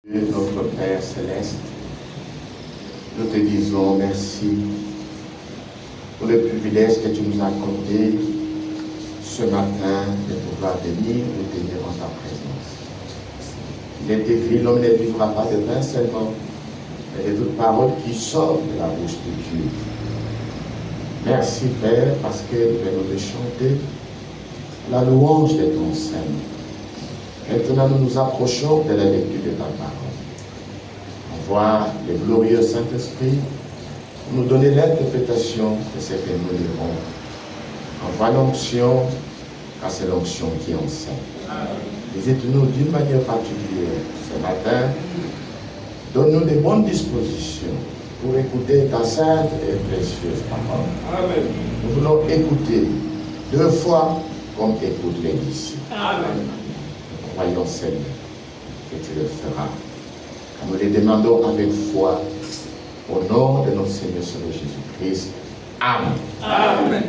Notre Père Céleste, nous te disons merci pour le privilège que tu nous as accordé ce matin de pouvoir venir nous tenir en ta présence. Il est écrit, l'homme ne vivra pas de pain seulement, mais de toute parole qui sort de la bouche de Dieu. Merci Père, parce que nous venons de chanter la louange de ton Seigneur. Maintenant, nous nous approchons de la lecture de ta parole. Envoie le glorieux Saint-Esprit pour nous donner l'interprétation de ce que nous lirons. Envoie l'onction, car c'est l'onction qui enseigne. Visite-nous d'une manière particulière ce matin. Donne-nous de bonnes dispositions pour écouter ta sainte et précieuse parole. Amen. Nous voulons écouter 2 fois comme écoutent les disciples. Amen. Croyons, Seigneur, que tu le feras. Car nous les demandons avec foi, au nom de notre Seigneur Jésus-Christ. Amen. Amen.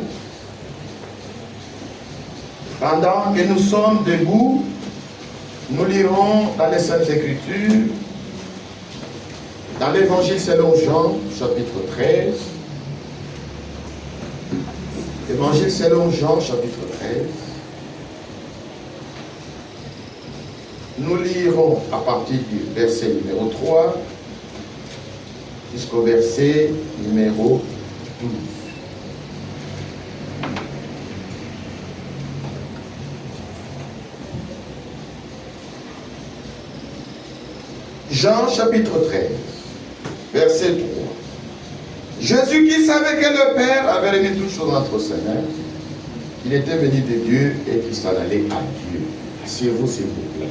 Pendant que nous sommes debout, nous lirons dans les Saintes Écritures, dans l'Évangile selon Jean, chapitre 13. Évangile selon Jean, chapitre 13. Nous lirons à partir du verset numéro 3 jusqu'au verset numéro 12. Jean chapitre 13, verset 3. Jésus qui savait que le Père avait remis toutes choses entre ses mains, il était venu de Dieu et qu'il s'en allait à Dieu. Asseyez-vous s'il vous plaît.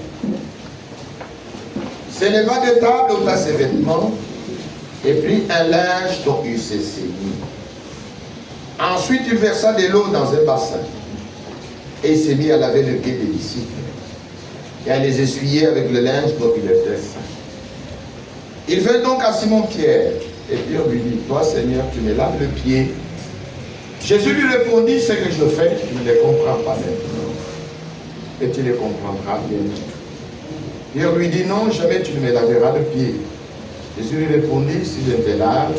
Se leva de table, ôta ses vêtements et prit un linge dont il s'est saigné. Ensuite, il versa de l'eau dans un bassin et il s'est mis à laver le pied des disciples et à les essuyer avec le linge dont il était saint. Il vint donc à Simon-Pierre et Pierre lui dit, toi Seigneur, tu me laves le pied. Jésus lui répondit, ce que je fais, tu ne le comprends pas maintenant, et tu le comprendras bientôt. Pierre lui dit, non, jamais tu ne me laveras le pied. Jésus lui répondit, si je te lave,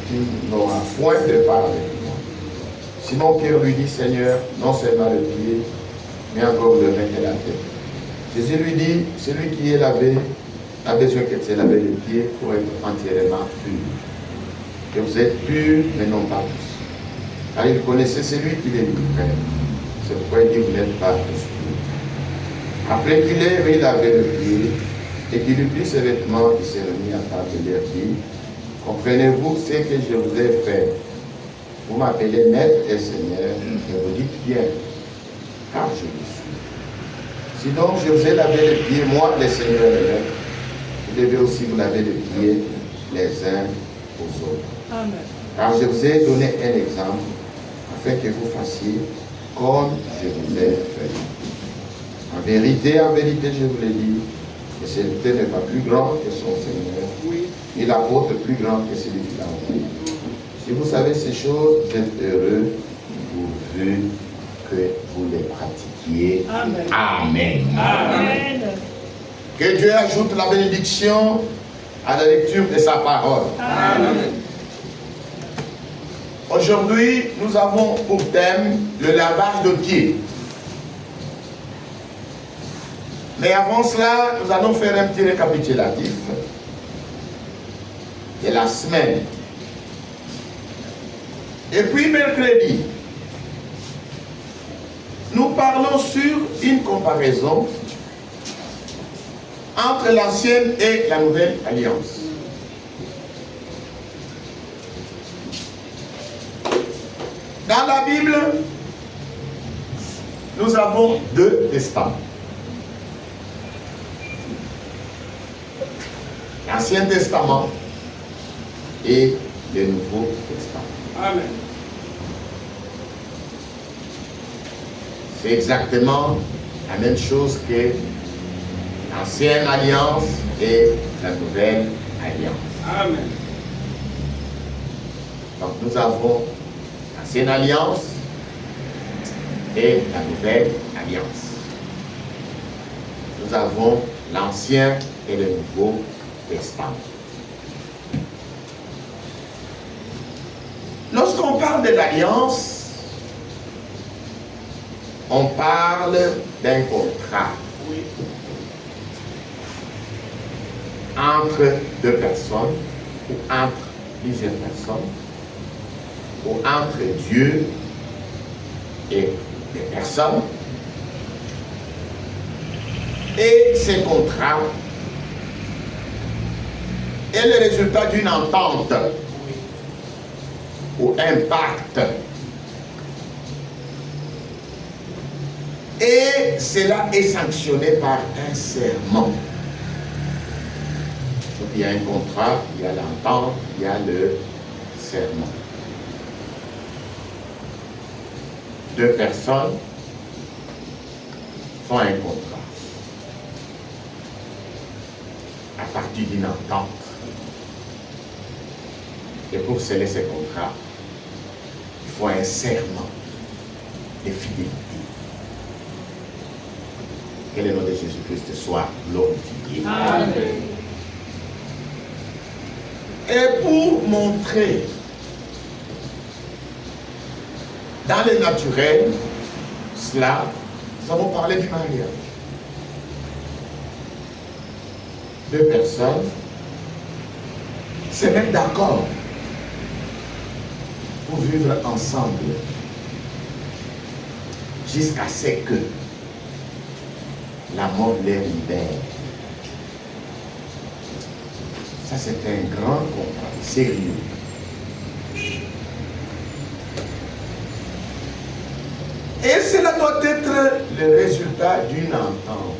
tu n'auras point de part avec moi. Simon-Pierre lui dit, Seigneur, non seulement le pied, mais encore le main et la tête. Jésus lui dit, celui qui est lavé a besoin que tu aies lavé le pied pour être entièrement pur. Que vous êtes purs, mais non pas tous. Car il connaissait celui qui les livrait. C'est pourquoi il dit, vous n'êtes pas tous purs. Après qu'il ait lavé le pied et qu'il eut pris ses vêtements, il s'est remis à table et leur dit, comprenez-vous ce que je vous ai fait? Vous m'appelez Maître et Seigneur, et vous dites bien, car je le suis. Si donc je vous ai lavé les pieds, moi, le Seigneur et le Maître, vous devez aussi vous laver les pieds les uns aux autres. Amen. Car je vous ai donné un exemple, afin que vous fassiez comme je vous ai fait. En vérité, je vous l'ai dit, le serviteur n'est pas plus grand que son Seigneur, ni l'apôtre plus grand que celui qui l'a envoyé. Si vous savez ces choses, vous êtes heureux, pourvu que vous les pratiquiez. Amen. Amen. Amen. Que Dieu ajoute la bénédiction à la lecture de sa parole. Amen. Aujourd'hui, nous avons pour thème le lavage de pieds. Mais avant cela, nous allons faire un petit récapitulatif de la semaine. Et puis mercredi, nous parlons sur une comparaison entre l'ancienne et la nouvelle alliance. Dans la Bible, nous avons 2 testaments. L'Ancien Testament et le Nouveau Testament. Amen. C'est exactement la même chose que l'Ancienne Alliance et la Nouvelle Alliance. Amen. Donc nous avons l'Ancienne Alliance et la Nouvelle Alliance. Nous avons l'Ancien et le Nouveau Testament. Lorsqu'on parle de l'alliance, on parle d'un contrat entre deux personnes ou entre plusieurs personnes ou entre Dieu et des personnes. Et ces contrats est le résultat d'une entente ou un pacte. Et cela est sanctionné par un serment. Donc il y a un contrat, il y a l'entente, il y a le serment. Deux personnes font un contrat à partir d'une entente. Et pour sceller ces contrats, il faut un serment de fidélité. Que le nom de Jésus-Christ soit glorifié. Amen. Et pour montrer dans le naturel cela, nous avons parlé du mariage. Deux personnes se mettent d'accord pour vivre ensemble jusqu'à ce que la mort les libère. Ça, c'est un grand contrat, sérieux. Et cela doit être le résultat d'une entente.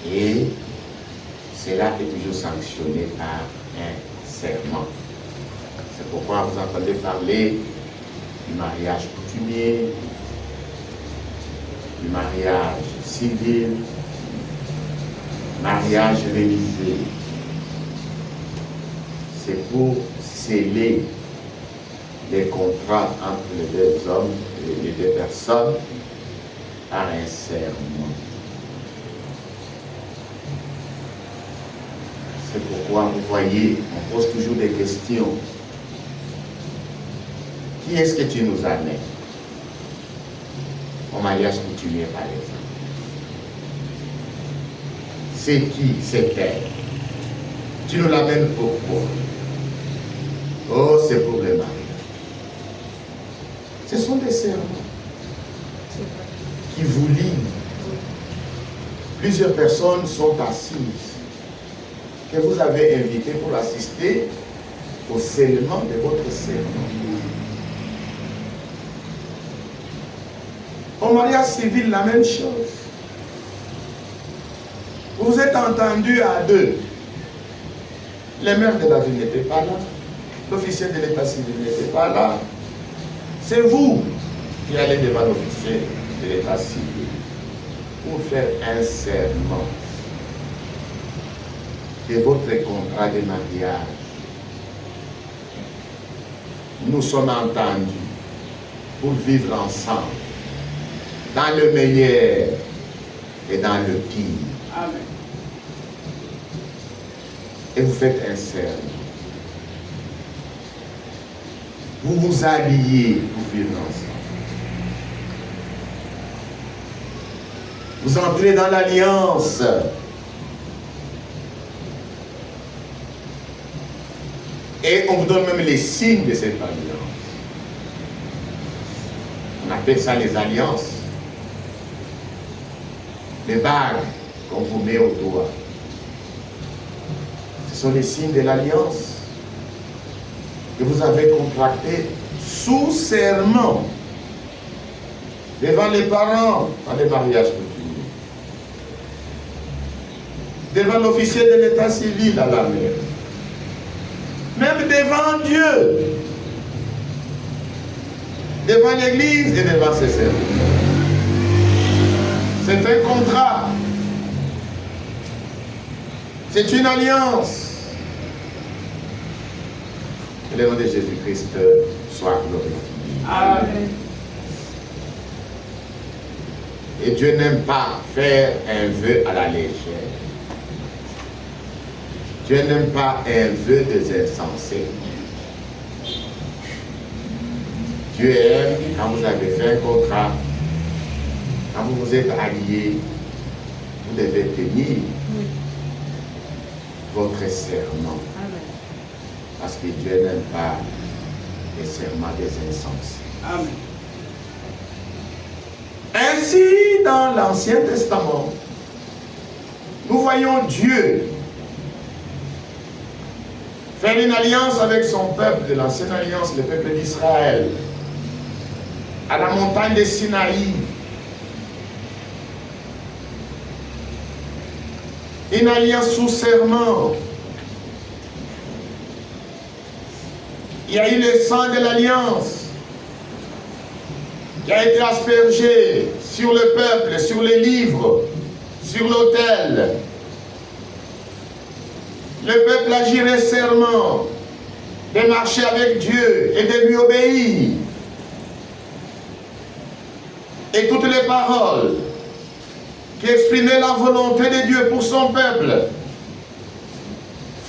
Et cela est toujours sanctionné par un serment. C'est pourquoi vous entendez parler du mariage coutumier, du mariage civil, mariage religieux. C'est pour sceller les contrats entre les deux hommes et les deux personnes par un serment. C'est pourquoi vous voyez, on pose toujours des questions. Qui est-ce que tu nous amènes? Au mariage coutumier, par exemple. C'est qui? C'est elle. Tu nous l'amènes pourquoi? Oh, c'est pour le mariage. Ce sont des serments qui vous lient. Plusieurs personnes sont assises, que vous avez invitées pour assister au scellement de votre serment. Au mariage civil, la même chose. Vous êtes entendus à deux. Les mères de la ville n'étaient pas là. L'officier de l'état civil n'était pas là. C'est vous qui allez devant l'officier de l'état civil pour faire un serment de votre contrat de mariage. Nous sommes entendus pour vivre ensemble dans le meilleur et dans le pire. Amen. Et vous faites un serment. Vous vous alliez pour vivre ensemble. Vous entrez dans l'alliance. Et on vous donne même les signes de cette alliance. On appelle ça les alliances. Les bagues qu'on vous met au doigt. Ce sont les signes de l'alliance que vous avez contracté sous serment devant les parents dans les mariages coutumiers, devant l'officier de l'état civil à la mairie, même devant Dieu, devant l'église et devant ses serviteurs. C'est un contrat. C'est une alliance. Que le nom de Jésus-Christ soit glorifié. Amen. Et Dieu n'aime pas faire un vœu à la légère. Dieu n'aime pas un vœu des insensés. Dieu aime quand vous avez fait un contrat, quand vous vous êtes alliés, vous devez tenir votre serment. Parce que Dieu n'aime pas les serments des insensés. Amen. Ainsi, dans l'Ancien Testament, nous voyons Dieu faire une alliance avec son peuple de l'Ancienne Alliance, le peuple d'Israël, à la montagne de Sinaï. Une alliance sous serment. Il y a eu le sang de l'alliance qui a été aspergé sur le peuple, sur les livres, sur l'autel. Le peuple a juré serment de marcher avec Dieu et de lui obéir. Et toutes les paroles qui exprimaient la volonté de Dieu pour son peuple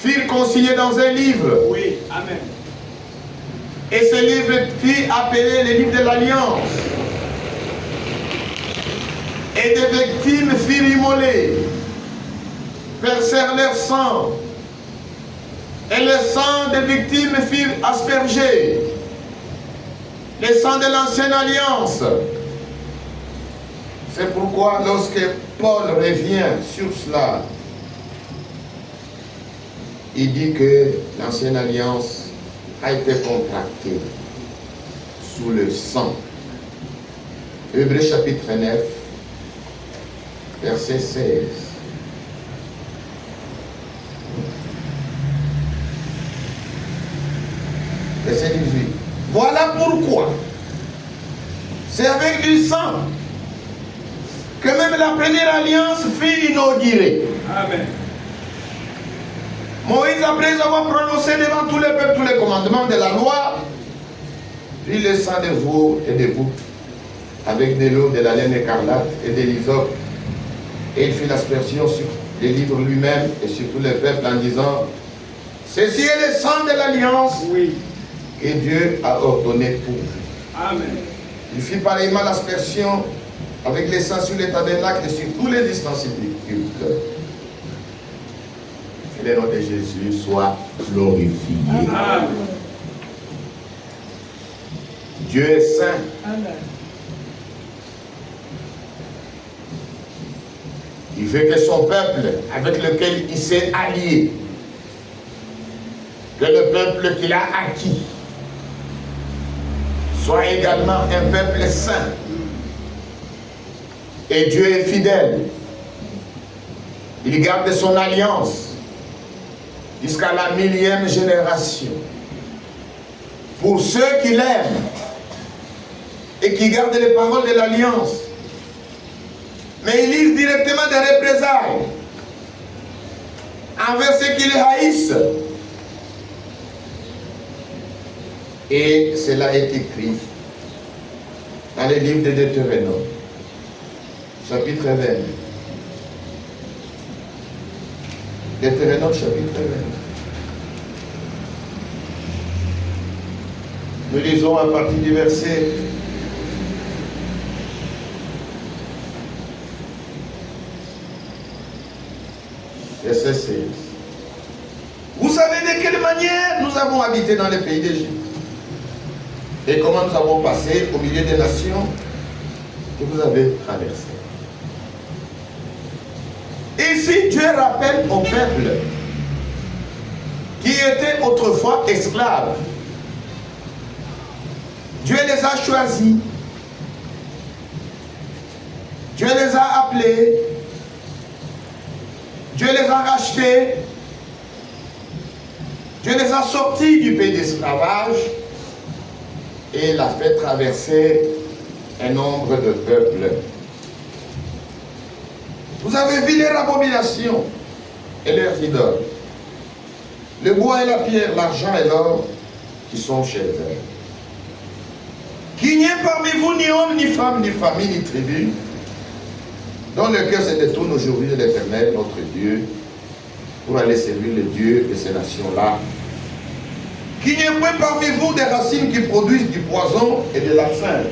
furent consignées dans un livre. Oui, amen. Et ce livre fut appelé le livre de l'Alliance. Et des victimes furent immolées, versèrent leur sang. Et le sang des victimes fut aspergé. Le sang de l'Ancienne Alliance. C'est pourquoi lorsque Paul revient sur cela, il dit que l'Ancienne Alliance a été contractée sous le sang. Hébreux chapitre 9, verset 16. Verset 18. Voilà pourquoi c'est avec du sang que même la première alliance fut inaugurée. Amen. Moïse, après avoir prononcé devant tous les peuples tous les commandements de la loi, puis le sang des veaux et des boucs, avec de l'eau, de la laine écarlate et de l'hysope, et il fit l'aspersion sur les livres lui-même et sur tous les peuples en disant, ceci est le sang de l'alliance que Dieu a ordonné pour vous. Amen. Il fit pareillement l'aspersion avec les sang sur les tabernacles et sur tous les ustensiles du culte. Que le nom de Jésus soit glorifié. Amen. Dieu est saint. Amen. Il veut que son peuple, avec lequel il s'est allié, que le peuple qu'il a acquis, soit également un peuple saint. Et Dieu est fidèle. Il garde son alliance jusqu'à la 1000e génération. Pour ceux qui l'aiment et qui gardent les paroles de l'alliance. Mais il livre directement des représailles envers ceux qui les haïssent. Et cela est écrit dans le livre de Deutéronome, chapitre 20. Deutéronome, chapitre 20. Nous lisons à partir du verset 16. Vous savez de quelle manière nous avons habité dans le pays d'Égypte et comment nous avons passé au milieu des nations que vous avez traversées. Ici, Dieu rappelle au peuple qui était autrefois esclaves. Dieu les a choisis. Dieu les a appelés. Dieu les a rachetés. Dieu les a sortis du pays d'esclavage et il a fait traverser un nombre de peuples. Vous avez vu leurs abominations et leurs idoles. Le bois et la pierre, l'argent et l'or qui sont chez eux. Qu'il n'y ait parmi vous ni homme, ni femme, ni famille, ni tribu, dont le cœur se détourne aujourd'hui de l'Éternel, notre Dieu, pour aller servir le Dieu de ces nations-là. Qu'il n'y ait point parmi vous des racines qui produisent du poison et de l'absinthe.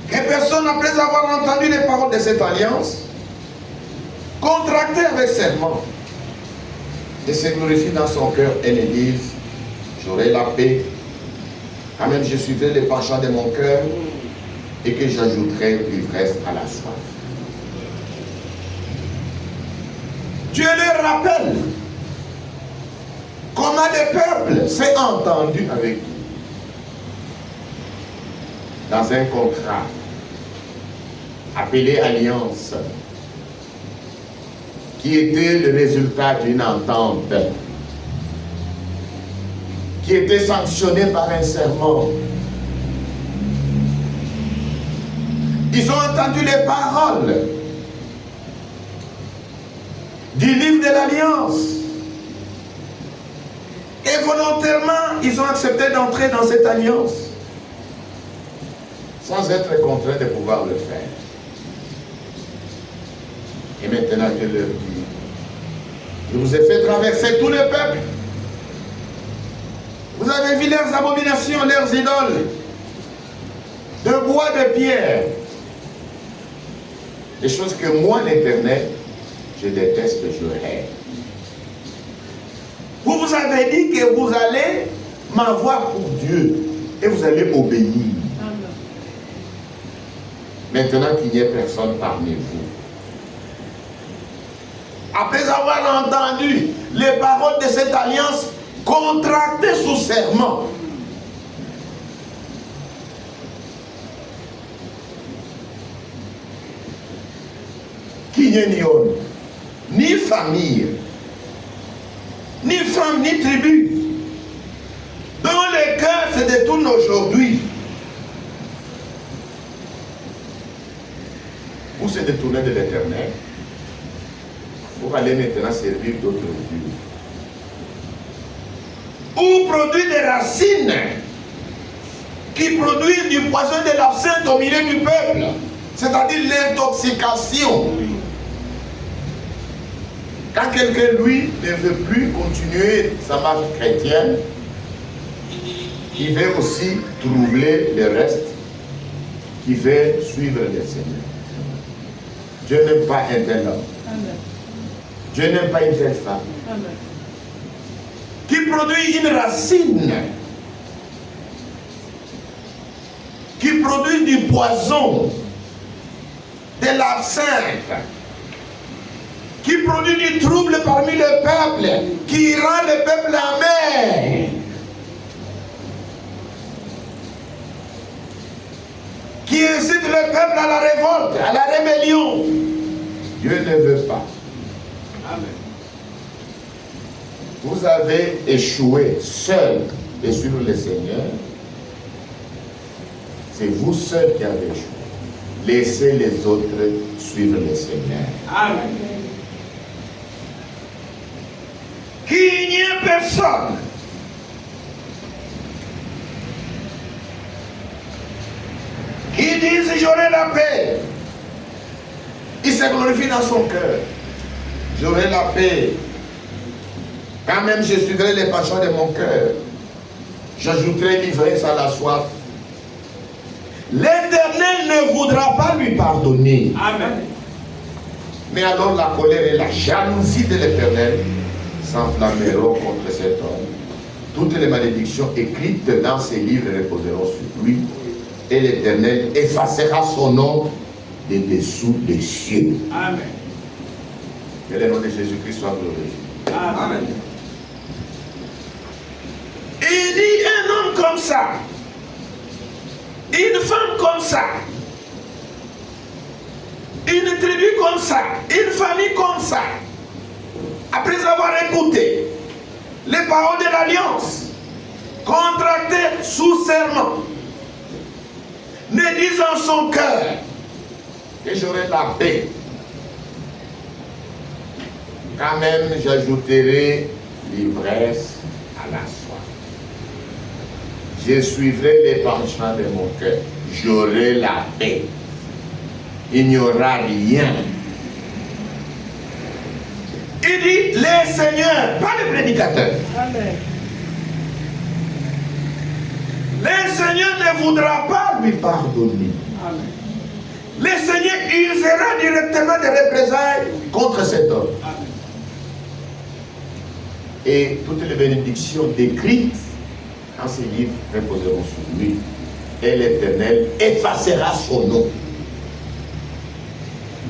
Que personne, après avoir entendu les paroles de cette alliance, contractée avec serment, ne se glorifie dans son cœur et ne dise, j'aurai la paix, quand même je suivrai les penchants de mon cœur, et que j'ajouterai l'ivresse à la soif. Dieu leur rappelle comment le peuple s'est entendu avec lui dans un contrat appelé alliance, qui était le résultat d'une entente, qui était sanctionnée par un serment. Ils ont entendu les paroles du livre de l'Alliance. Et volontairement, ils ont accepté d'entrer dans cette alliance, sans être contraints de pouvoir le faire. Et maintenant, Dieu leur dit, je vous ai fait traverser tout le peuple. Vous avez vu leurs abominations, leurs idoles, de bois, de pierre. Des choses que moi, l'Éternel, je déteste, je hais. Vous vous avez dit que vous allez m'avoir pour Dieu et vous allez obéir. Maintenant qu'il n'y ait personne parmi vous. Après avoir entendu les paroles de cette alliance contractée sous serment, qu'il n'y ait ni homme, ni famille, ni femme, ni tribu, dont les cœurs se détournent aujourd'hui, pour se détourner de l'Éternel, pour aller maintenant servir d'autres dieux, ou produire des racines qui produisent du poison de l'absinthe au milieu du peuple, c'est-à-dire l'intoxication. Quand quelqu'un, lui, ne veut plus continuer sa marche chrétienne, il veut aussi troubler le reste, qui veut suivre le Seigneur. Dieu n'aime pas un tel homme. Amen. Dieu n'aime pas une telle femme. Amen. Qui produit une racine, qui produit du poison, de l'absinthe, qui produit du trouble parmi le peuple, qui rend le peuple amer, qui incite le peuple à la révolte, à la rébellion. Dieu ne veut pas. Amen. Vous avez échoué seul de suivre le Seigneur. C'est vous seul qui avez échoué. Laissez les autres suivre le Seigneur. Amen. Qu'il n'y ait personne qui dise j'aurai la paix. Il se glorifie dans son cœur. J'aurai la paix. Quand même je suivrai les penchants de mon cœur. J'ajouterai l'ivresse à la soif. L'Éternel ne voudra pas lui pardonner. Amen. Mais alors la colère et la jalousie de l'Éternel s'enflammeront contre cet homme. Toutes les malédictions écrites dans ces livres reposeront sur lui. Et l'Éternel effacera son nom de dessous des cieux. Amen. Que le nom de Jésus-Christ soit glorifié. Amen. Il dit un homme comme ça, une femme comme ça, une tribu comme ça, une famille comme ça, après avoir écouté les paroles de l'alliance contractées sous serment, ne disent en son cœur que j'aurai la paix. Quand même, j'ajouterai l'ivresse à la soif. Je suivrai les penchants de mon cœur. J'aurai la paix. il n'y aura rien. Il dit les seigneurs, pas le prédicateur. Amen. Le Seigneur ne voudra pas lui pardonner. Amen. Le Seigneur usera directement des représailles contre cet homme. Amen. Et toutes les bénédictions décrites dans ces livres reposeront sur lui. Et l'Éternel effacera son nom.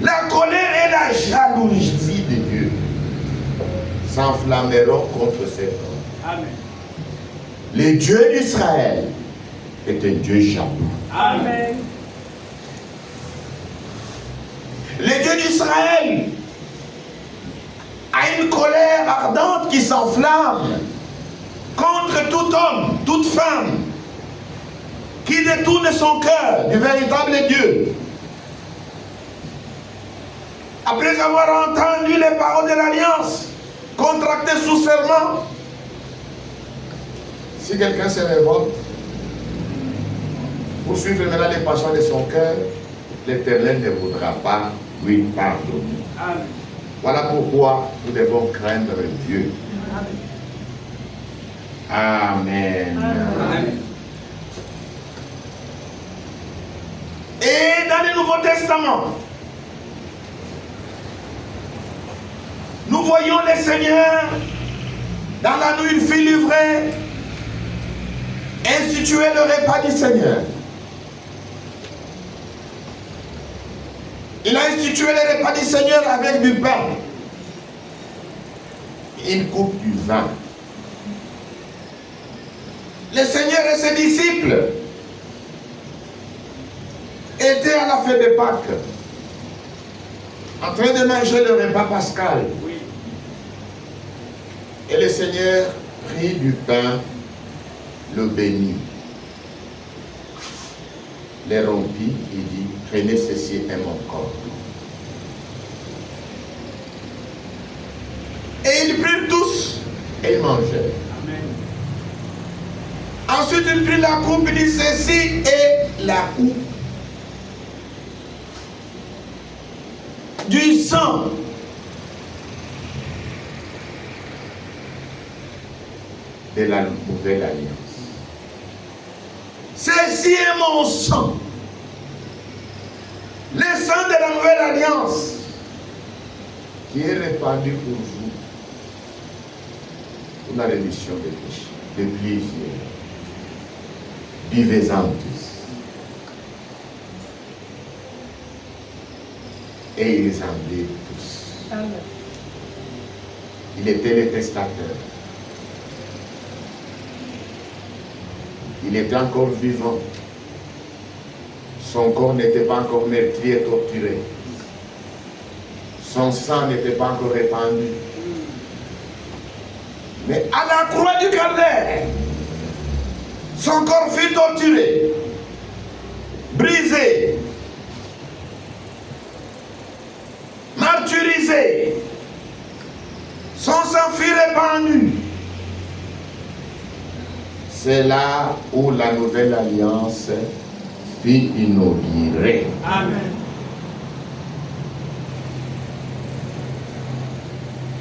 La colère et la jalousie de Dieu s'enflammeront contre cet homme. Amen. Le Dieu d'Israël est un Dieu jaloux. Amen. Le Dieu d'Israël a une colère ardente qui s'enflamme contre tout homme, toute femme qui détourne son cœur du véritable Dieu. Après avoir entendu les paroles de l'alliance contractées sous serment, si quelqu'un se révolte pour suivre maintenant les passions de son cœur, l'Éternel ne voudra pas lui pardonner. Amen. Voilà pourquoi nous devons craindre Dieu. Amen. Amen. Et dans le Nouveau Testament, nous voyons le Seigneur, dans la nuit, il fit livrer, instituer le repas du Seigneur. Il a institué le repas du Seigneur avec du pain, une coupe du vin. Le Seigneur et ses disciples étaient à la fête de Pâques, en train de manger le repas pascal. Oui. Et le Seigneur prit du pain, le bénit, les rompit et dit, prenez ceci est mon corps. Et ils prirent tous et ils mangèrent. Amen. Ensuite il prit la coupe et dit, ceci est la coupe du sang de la nouvelle alliance. Ceci est mon sang, le sang de la nouvelle alliance, qui est répandu pour vous, pour la rémission des péchés, des plaisirs. Buvez-en tous. Et ils en buvaient tous. Amen. Il était le testateur. Il était encore vivant. Son corps n'était pas encore meurtri et torturé. Son sang n'était pas encore répandu. Mais à la croix du Calvaire, son corps fut torturé, brisé, martyrisé. Son sang fut répandu. C'est là où la nouvelle alliance fut inaugurée. Amen.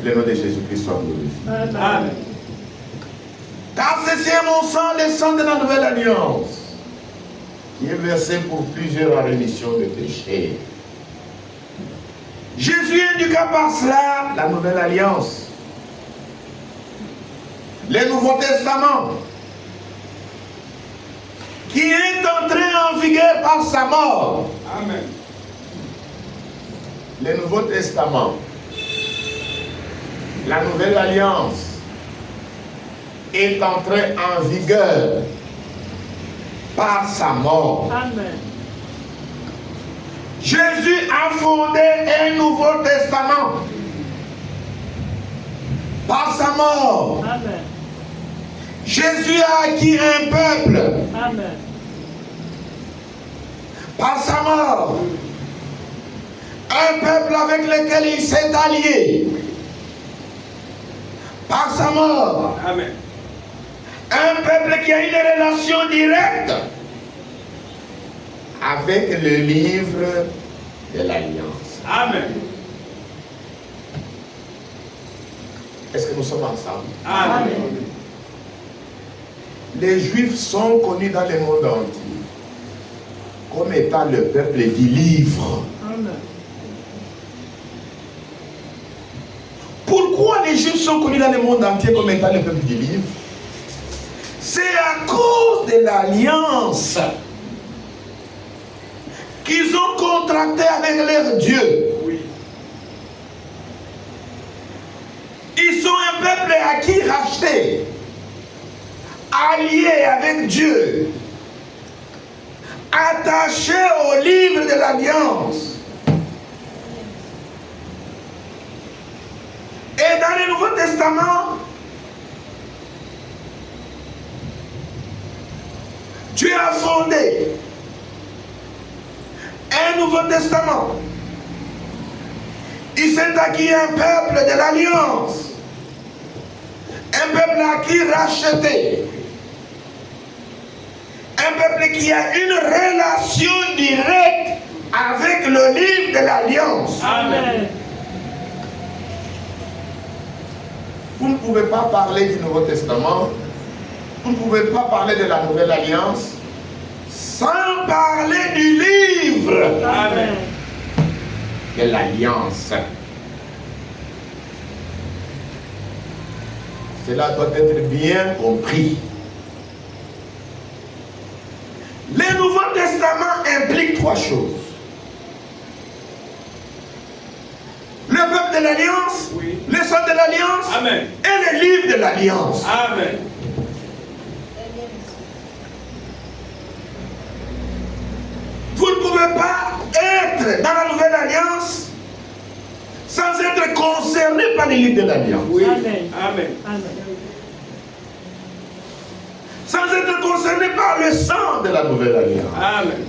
Le nom de Jésus-Christ soit glorifié. Amen. Car ceci est mon sang, le sang de la nouvelle alliance, qui est versé pour plusieurs rémissions de péchés. Jésus indiqua par cela la nouvelle alliance, le Nouveau Testament, qui est entré en vigueur par sa mort. Amen. Le Nouveau Testament, la nouvelle alliance, est entré en vigueur par sa mort. Amen. Jésus a fondé un Nouveau Testament par sa mort. Amen. Jésus a acquis un peuple Amen. par sa mort. Un peuple avec lequel il s'est allié par sa mort. Amen. Un peuple qui a une relation directe avec le livre de l'alliance. Amen. Est-ce que nous sommes ensemble? Amen. Les Juifs sont connus dans le monde entier comme étant le peuple du livre. Amen. Pourquoi les Juifs sont connus dans le monde entier comme étant le peuple du livre? C'est à cause de l'alliance qu'ils ont contractée avec leur Dieu. Oui. Ils sont un peuple acquis, racheté, allié avec Dieu, attaché au livre de l'alliance. Et dans le Nouveau Testament, Dieu a fondé un Nouveau Testament. Il s'est acquis un peuple de l'alliance, un peuple acquis, racheté, un peuple qui a une relation directe avec le livre de l'alliance. Amen. Vous ne pouvez pas parler du Nouveau Testament, vous ne pouvez pas parler de la Nouvelle Alliance sans parler du livre Amen. de l'Alliance. Cela doit être bien compris. Le Nouveau Testament implique trois choses. Le peuple de l'Alliance, Oui. le sang de l'Alliance Amen. et le livre de l'Alliance. Amen. Vous ne pouvez pas être dans la Nouvelle Alliance sans être concerné par le livre de l'Alliance. Oui. Amen. Amen. Amen. Sans être concerné par le sang de la Nouvelle Alliance. Amen.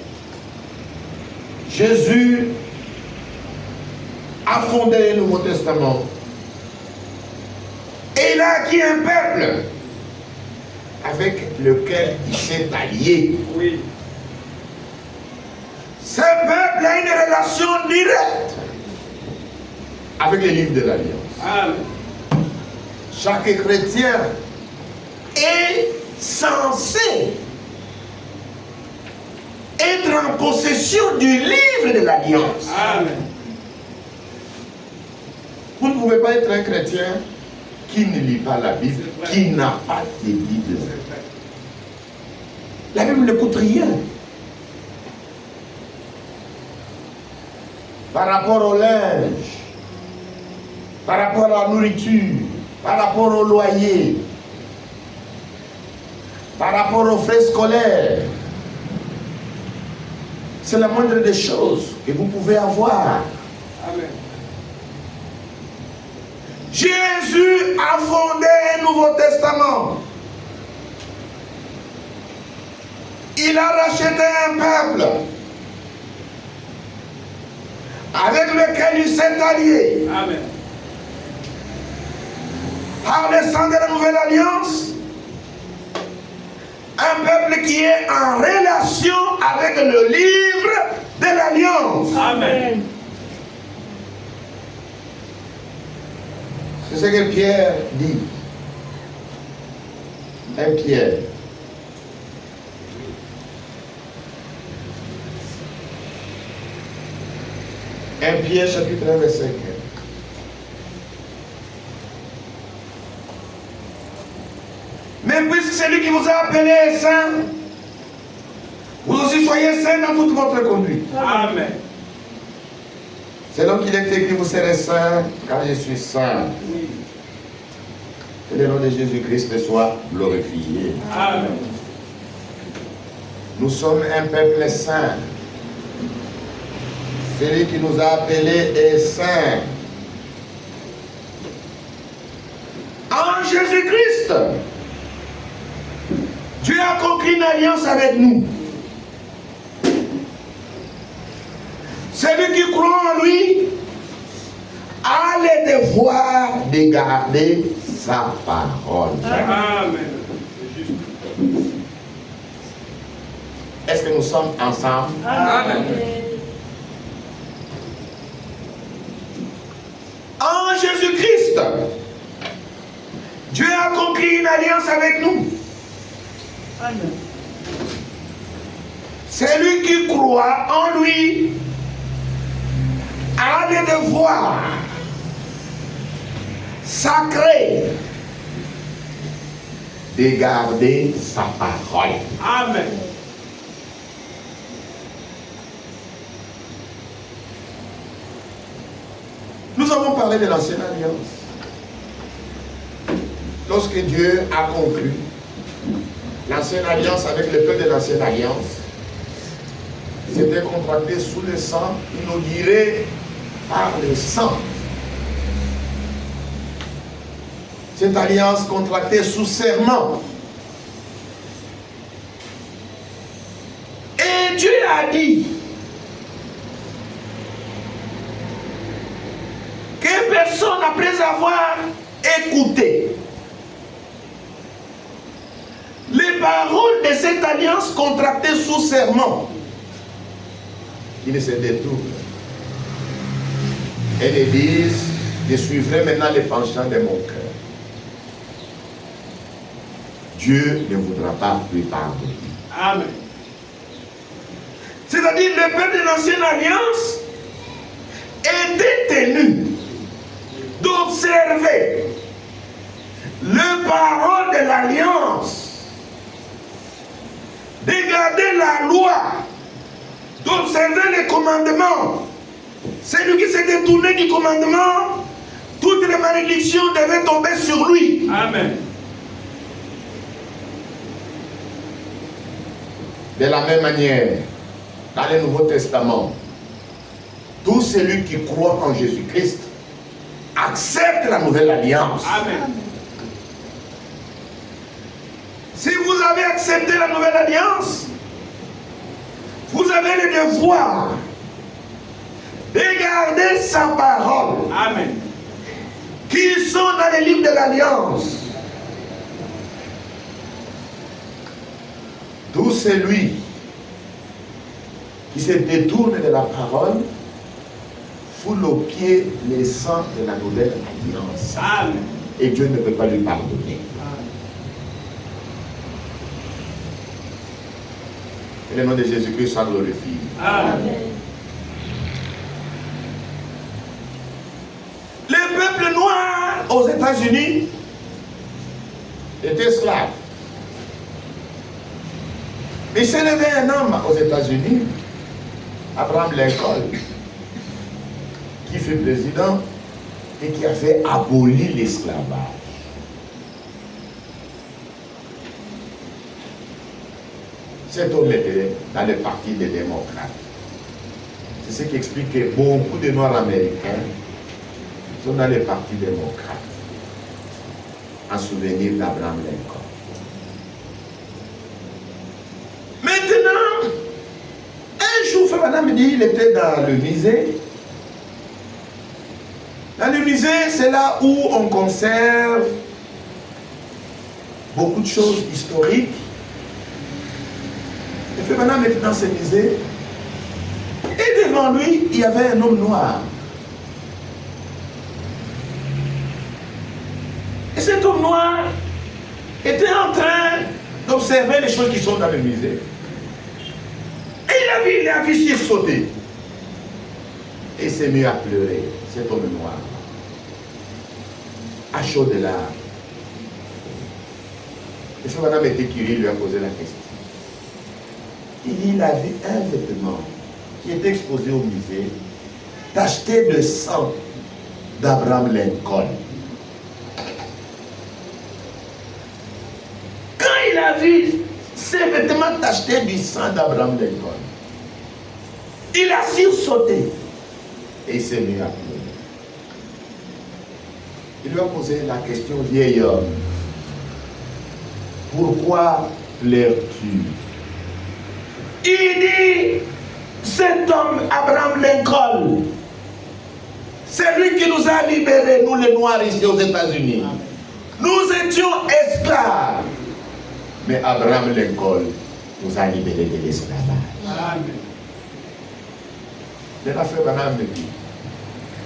Jésus a fondé le Nouveau Testament. Et il a acquis un peuple avec lequel il s'est allié. Oui. Ce peuple a une relation directe avec les livres de l'Alliance. Amen. Chaque chrétien est censé être en possession du livre de l'Alliance. Amen. Vous ne pouvez pas être un chrétien qui ne lit pas la Bible, qui n'a pas de Bible. La Bible ne coûte rien. Par rapport au linge, par rapport à la nourriture, par rapport au loyer, par rapport aux frais scolaires. C'est la moindre des choses que vous pouvez avoir. Amen. Jésus a fondé un Nouveau Testament. Il a racheté un peuple avec lequel il s'est allié. Amen. Par le sang de la Nouvelle Alliance, un peuple qui est en relation avec le livre de l'Alliance. Amen. C'est ce que Pierre dit. 1 Pierre. Pierre chapitre 1 verset 15. Mais puisque c'est lui qui vous a appelé est saint, vous aussi soyez saints dans toute votre conduite. Amen. Selon qu'il est écrit, vous serez saints, car je suis saint. Oui. Que le nom de Jésus-Christ soit glorifié. Amen. Nous sommes un peuple saint. Celui qui nous a appelés est saint. En Jésus-Christ, Dieu a conclu une alliance avec nous. Celui qui croit en lui a le devoir de garder sa parole. Amen. Est-ce que nous sommes ensemble? Amen. Jésus-Christ, Dieu a conclu une alliance avec nous. Amen. Celui qui croit en lui a le devoir sacré de garder sa parole. Amen. Nous avons parlé de l'ancienne alliance. Lorsque Dieu a conclu l'ancienne alliance avec le peuple de l'ancienne alliance, c'était contracté sous le sang, inauguré par le sang. Cette alliance contractée sous serment. Et Dieu a dit que personne, après avoir écouté les paroles de cette alliance contractée sous serment, qui ne se détourne et ne dise: je suivrai maintenant les penchants de mon cœur. Dieu ne voudra pas lui pardonner. Amen. C'est-à-dire, le peuple de l'ancienne alliance était tenu d'observer les paroles de l'alliance, de garder la loi, d'observer les commandements. Celui qui s'est détourné du commandement, toutes les malédictions devaient tomber sur lui. Amen. De la même manière, dans le Nouveau Testament, tout celui qui croit en Jésus-Christ accepte la nouvelle alliance. Amen. Si vous avez accepté la nouvelle alliance, vous avez le devoir de garder sa parole, Amen. qui sont dans les livres de l'alliance. Tout celui qui se détourne de la parole foule aux pieds les sangs de la nouvelle alliance. Amen. Et Dieu ne peut pas lui pardonner. Et le nom de Jésus-Christ soit glorifié. Amen. Le peuple noir aux États-Unis était esclave. Il s'est levé un homme aux États-Unis, Abraham Lincoln, qui fut président et qui a fait abolir l'esclavage. Cet homme était dans le parti des démocrates. C'est ce qui explique que beaucoup de Noirs américains sont dans le parti démocrate, en souvenir d'Abraham Lincoln. Maintenant, un jour, Frère Madame me dit, il était dans le musée. Dans le musée, c'est là où on conserve beaucoup de choses historiques. Et Frère Madame était dans ce musée. Et devant lui, il y avait un homme noir. Et cet homme noir était en train d'observer les choses qui sont dans le musée. Et il a vu sursauter. Et il s'est mis à pleurer, cet homme noir. À chaud de larmes. Et ce madame était curieuse, lui a posé la question. Il a vu un vêtement qui était exposé au musée, tacheté de sang d'Abraham Lincoln. Quand il a vu ces vêtements tachetés du sang d'Abraham Lincoln, il a sursauté et il s'est mis à pleurer. Il lui a posé la question: vieil homme, pourquoi pleures-tu? Il dit: cet homme, Abraham Lincoln, c'est lui qui nous a libérés, nous les Noirs ici aux États-Unis. Nous étions esclaves. Mais Abraham Lincoln nous a libérés de l'esclavage. Amen. De la frère Branham me dit: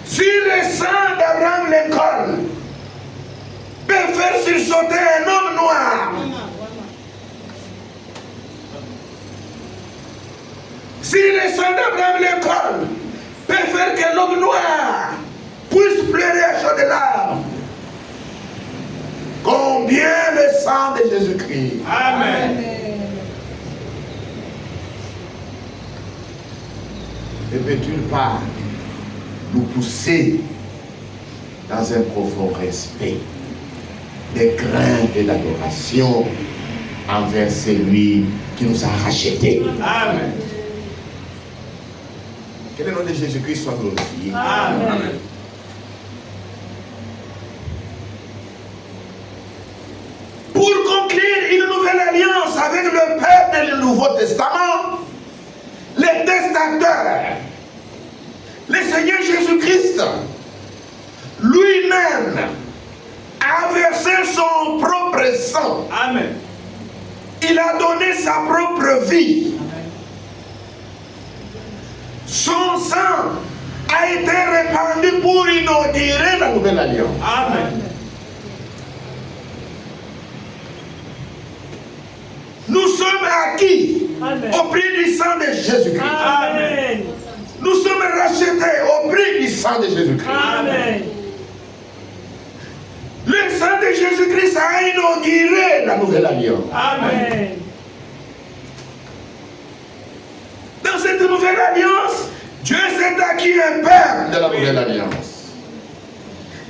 Si le sang d'Abraham Lincoln peut faire sursauter un homme noir, si le sang d'Abraham Lincoln peut faire qu'un homme noir puisse pleurer à chaudes larmes, combien le sang de Jésus-Christ? Amen. Ne peut-il pas nous pousser dans un profond respect, des craintes et d'adoration envers celui qui nous a rachetés? Amen. Que le nom de Jésus-Christ soit glorifié. Amen. Pour conclure une nouvelle alliance avec le peuple du Nouveau Testament, les testateurs, le Seigneur Jésus-Christ lui-même a versé son propre sang. Amen. Il a donné sa propre vie. Son sang a été répandu pour inaugurer la nouvelle alliance. Amen. Nous sommes acquis Amen. au prix du sang de Jésus-Christ. Amen. Nous sommes rachetés au prix du sang de Jésus-Christ. Amen. Le sang de Jésus-Christ a inauguré la nouvelle alliance. Amen. Dans cette nouvelle alliance, Dieu s'est acquis un peuple de la nouvelle alliance.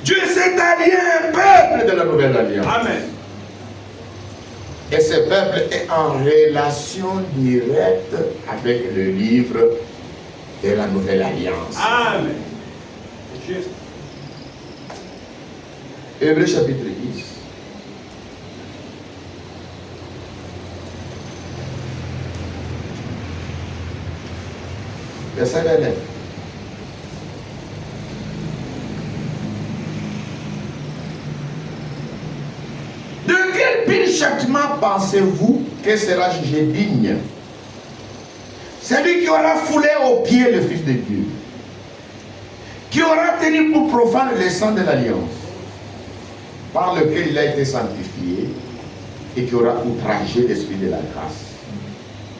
Dieu s'est allié un peuple de la nouvelle alliance. Amen. Et ce peuple est en relation directe avec le livre de la nouvelle alliance. Amen. Juste. Hébreux chapitre 10. Verset 29. De quel pire châtiment pensez-vous que sera jugé digne celui qui aura foulé aux pieds le Fils de Dieu, qui aura tenu pour profane le sang de l'alliance, par lequel il a été sanctifié, et qui aura outragé l'esprit de la grâce?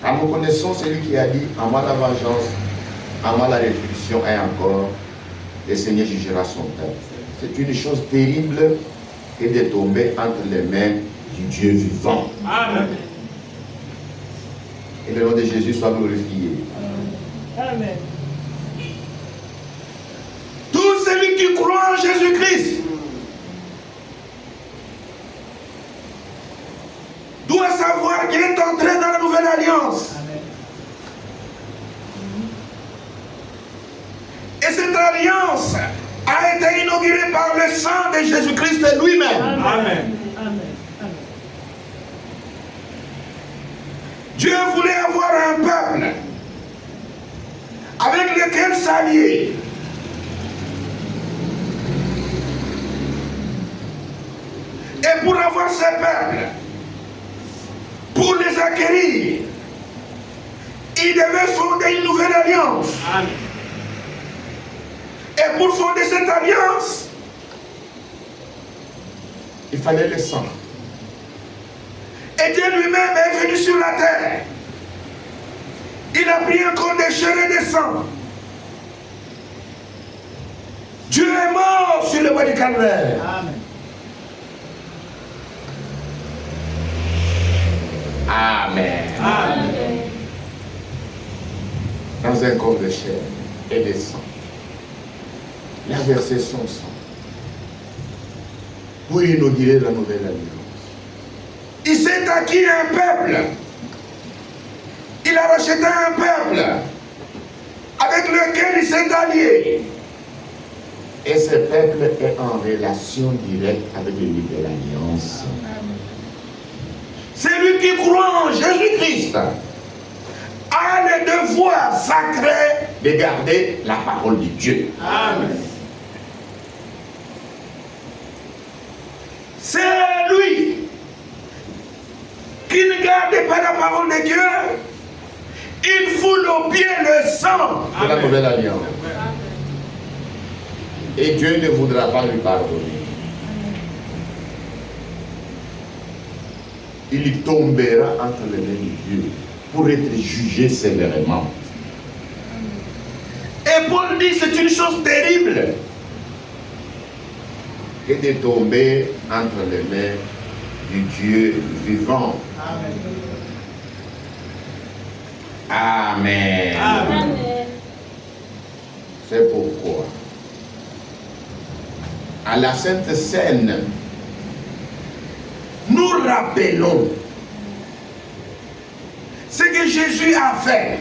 Car nous connaissons celui qui a dit: à moi la vengeance, à moi la rétribution, et encore, le Seigneur jugera son peuple. C'est une chose terrible que de tomber entre les mains du Dieu vivant. Amen. Et le nom de Jésus soit glorifié. Amen. Tout celui qui croit en Jésus-Christ doit savoir qu'il est entré dans la nouvelle alliance. Amen. Et cette alliance a été inaugurée par le sang de Jésus-Christ lui-même. Amen. Amen. Amen. Dieu voulait avoir un peuple avec lequel s'allier. Et pour avoir ce peuple, pour les acquérir, il devait fonder une nouvelle alliance. Amen. Et pour fonder cette alliance, il fallait le sang. Et Dieu lui-même est venu sur la terre. Il a pris un corps de chair et de sang. Dieu est mort sur le bois du calvaire. Amen. Amen. Amen. Dans un corps de chair et de sang. Il a versé son sang pour inaugurer la nouvelle alliance. Il s'est acquis un peuple. Il a racheté un peuple avec lequel il s'est allié. Et ce peuple est en relation directe avec le livre de l'alliance. Celui qui croit en Jésus-Christ a le devoir sacré de garder la parole de Dieu. Amen. C'est lui qui ne garde pas la parole de Dieu. Il foule au pied le sang de la Amen. nouvelle alliance. Et Dieu ne voudra pas lui pardonner. Il tombera entre les mains de Dieu pour être jugé sévèrement. Et Paul dit, c'est une chose terrible que de tomber entre les mains du Dieu vivant. Amen. Amen. C'est pourquoi, à la Sainte Seine, nous rappelons ce que Jésus a fait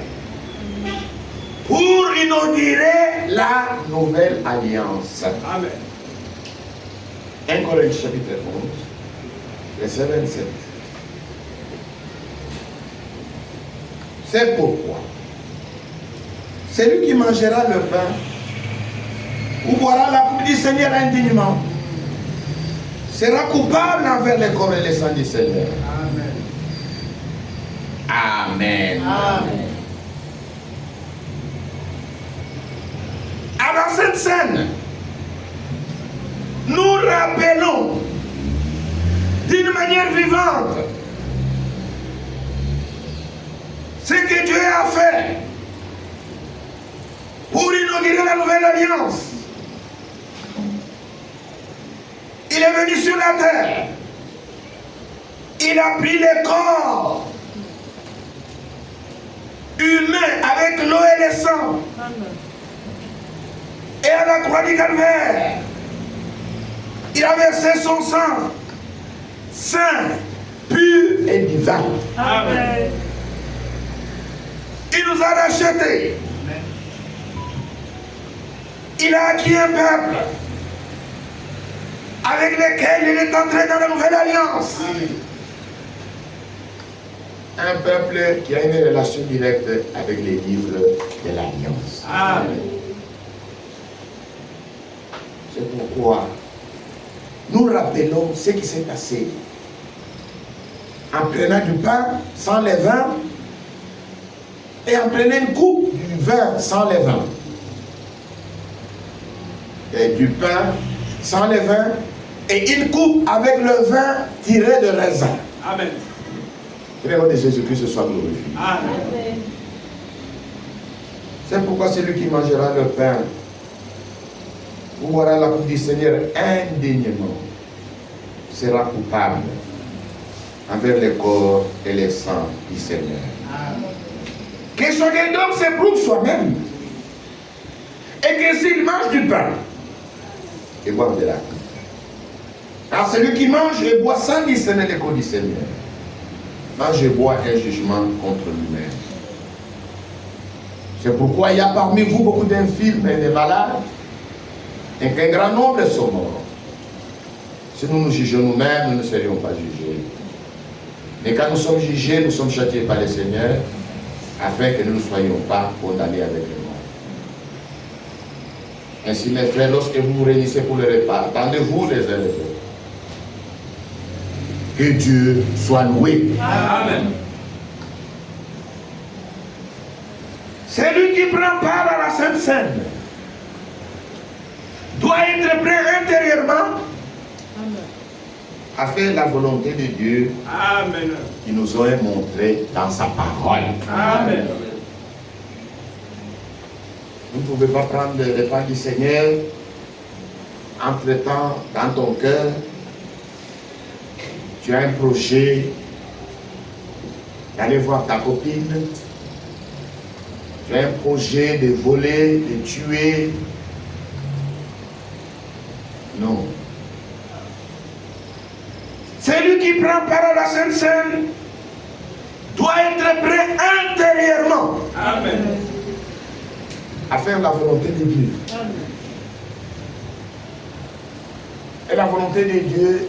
pour inaugurer la nouvelle alliance. Amen. 1 Corinthiens chapitre 11, verset 27. C'est pourquoi celui qui mangera le pain ou boira la coupe du Seigneur indignement sera coupable envers le corps et le sang du Seigneur. Amen. Amen. Avant cette scène, nous rappelons d'une manière vivante ce que Dieu a fait pour inaugurer la nouvelle alliance. Il est venu sur la terre. Il a pris le corps humain avec l'eau et le sang. Amen. Et à la croix du calvaire, il a versé son sang, saint, pur et divin. Amen. Il nous a rachetés. Il a acquis un peuple avec lequel il est entré dans la nouvelle alliance. Un peuple qui a une relation directe avec les livres de l'alliance. Amen. C'est pourquoi nous rappelons ce qui s'est passé en prenant du pain sans levain et en prenant une coupe du vin sans levain. Et du pain sans levain et une coupe avec le vin tiré de raisin. Amen. Que le nom de Jésus-Christ soit glorifié. Amen. C'est pourquoi celui qui mangera le pain ou boira la coupe du Seigneur indignement sera coupable envers le corps et le sang du Seigneur. Que chacun d'homme s'éprouve soi-même et que s'il mange du pain et boire de la coupe. Car celui qui mange et boit sans discerner le corps du Seigneur mange et boit un jugement contre lui-même. C'est pourquoi il y a parmi vous beaucoup d'infirmes et de malades et qu'un grand nombre sont morts. Si nous nous jugeons nous-mêmes, nous ne serions pas jugés. Mais quand nous sommes jugés, nous sommes châtiés par le Seigneur afin que nous ne soyons pas condamnés avec le monde. Ainsi, mes frères, lorsque vous vous réunissez pour le repas, attendez-vous les uns les autres. Que Dieu soit loué. Amen. Celui qui prend part à la Sainte Seine doit être prêt intérieurement à faire la volonté de Dieu Amen. qui nous a montré dans sa parole. Amen. Vous ne pouvez pas prendre le repas du Seigneur entre-temps dans ton cœur. Tu as un projet d'aller voir ta copine. Tu as un projet de voler, de tuer. Non. Celui qui prend part à la Sainte Seine doit être prêt intérieurement Amen. à faire la volonté de Dieu. Amen. Et la volonté de Dieu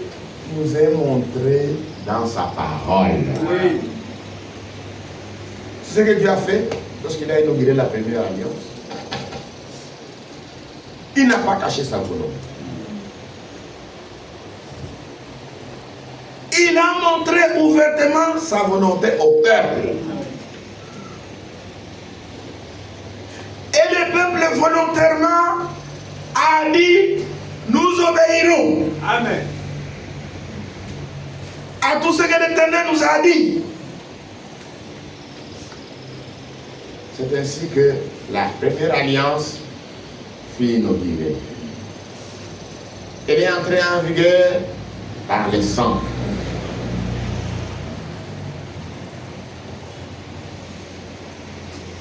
nous est montrée dans sa parole. Oui. C'est ce que Dieu a fait lorsqu'il a inauguré la première alliance. Il n'a pas caché sa volonté. Il a montré ouvertement sa volonté au peuple. Et le peuple volontairement a a dit, nous obéirons Amen. à tout ce que l'Éternel nous a dit. C'est ainsi que la première alliance fut inaugurée. Elle est entrée en vigueur par le sang.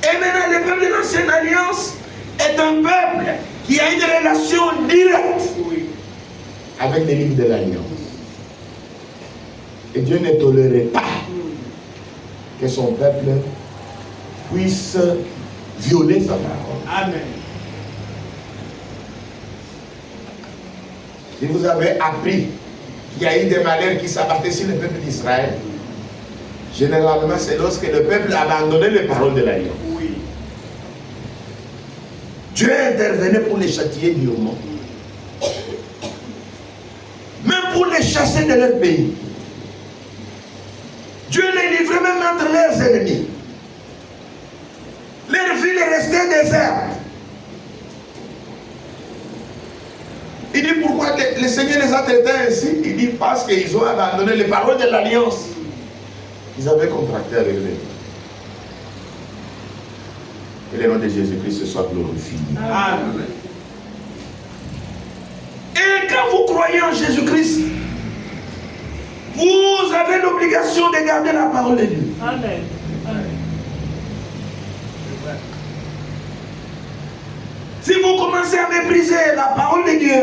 Et maintenant, le peuple de l'ancienne alliance est un peuple qui a une relation directe avec les lignes de l'alliance. Et Dieu ne tolérait pas que son peuple puisse violer sa parole. Amen. Si vous avez appris qu'il y a eu des malheurs qui s'abattaient sur le peuple d'Israël, généralement c'est lorsque le peuple abandonnait les paroles de l'alliance. Oui. Dieu intervenait pour les châtier durement. Même pour les chasser de leur pays. Dieu les livrait même entre leurs ennemis. Leur ville restait déserte. Il dit pourquoi le Seigneur les a traités ainsi. Il dit parce qu'ils ont abandonné les paroles de l'alliance qu'ils avaient contractées avec lui. Que le nom de Jésus-Christ soit glorifié. Amen. Et quand vous croyez en Jésus-Christ, vous avez l'obligation de garder la parole de Dieu. Amen. Amen. Si vous commencez à mépriser la parole de Dieu,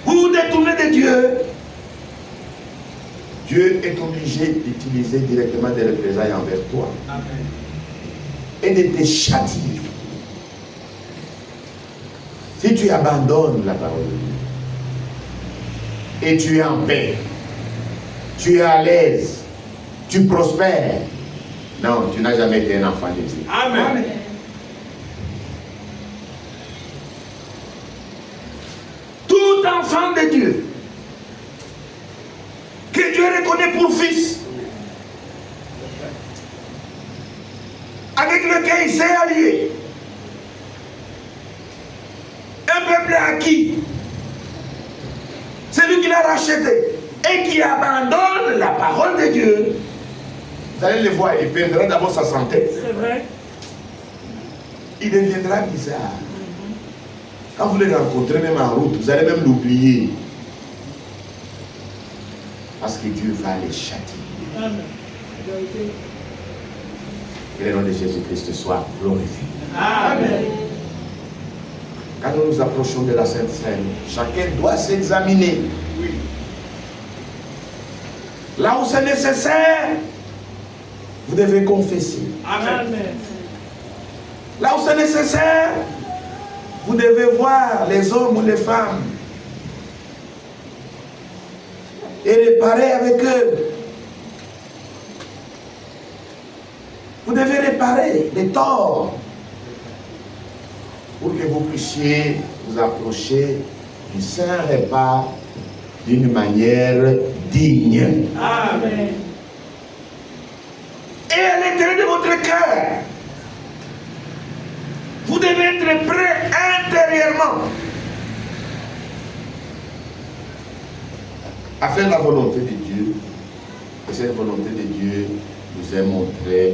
vous vous détournez de Dieu, Dieu est obligé d'utiliser directement des représailles envers toi. Amen. Et de te châtier. Si tu abandonnes la parole de Dieu, et tu es en paix, tu es à l'aise, tu prospères, non, tu n'as jamais été un enfant de Dieu. Amen. Tout enfant de Dieu que Dieu reconnaît pour fils, avec lequel il s'est allié, un peuple acquis, celui qui l'a racheté et qui abandonne la parole de Dieu, vous allez le voir, il perdra d'abord sa santé. C'est vrai. Il deviendra bizarre. Quand vous le rencontrez même en route, vous allez même l'oublier. Parce que Dieu va les châtier. Amen. Que le nom de Jésus-Christ soit glorifié. Amen. Quand nous nous approchons de la Sainte Seine, chacun doit s'examiner. Oui. Là où c'est nécessaire, vous devez confesser. Amen. Là où c'est nécessaire, vous devez voir les hommes ou les femmes et réparer avec eux. Vous devez réparer les torts pour que vous puissiez vous approcher du saint repas d'une manière digne. Amen. Et à l'intérieur de votre cœur, vous devez être prêt intérieurement à faire la volonté de Dieu. Et cette volonté de Dieu nous est montrée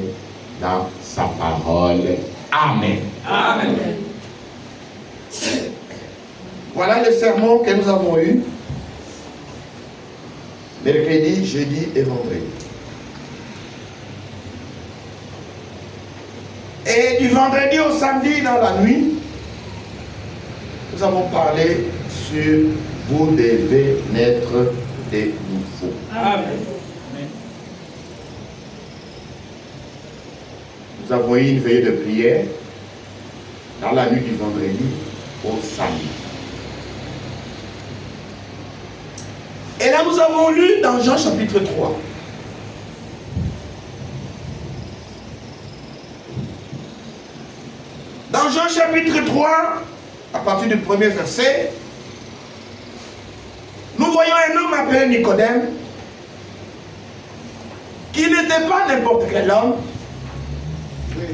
dans sa parole. Amen. Amen. Voilà le sermon que nous avons eu mercredi, jeudi et vendredi. Et du vendredi au samedi dans la nuit, nous avons parlé sur vous devez naître de nouveau. Amen. Nous avons eu une veillée de prière dans la nuit du vendredi au samedi. Et là, nous avons lu dans Jean chapitre 3. Dans Jean chapitre 3, à partir du premier verset, nous voyons un homme appelé Nicodème, qui n'était pas n'importe quel homme,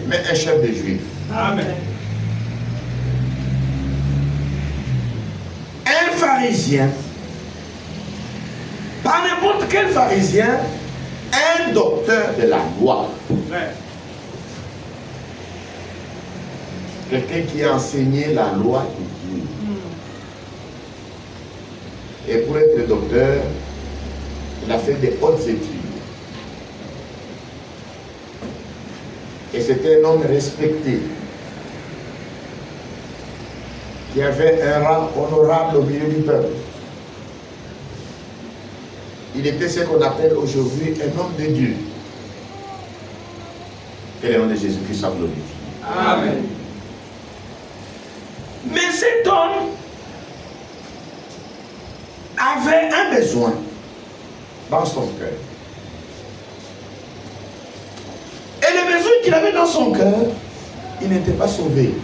mais un chef des Juifs. Amen. pharisien, pas n'importe quel pharisien, un docteur de la loi. Quelqu'un qui a enseigné la loi de Dieu. Et pour être docteur, il a fait des hautes études. Et c'était un homme respecté, qui avait un rang honorable au milieu du peuple. Il était ce qu'on appelle aujourd'hui un homme de Dieu. Que le nom de Jésus-Christ soit glorifié. Amen. Mais cet homme avait un besoin dans son cœur. Et le besoin qu'il avait dans son cœur, il n'était pas sauvé.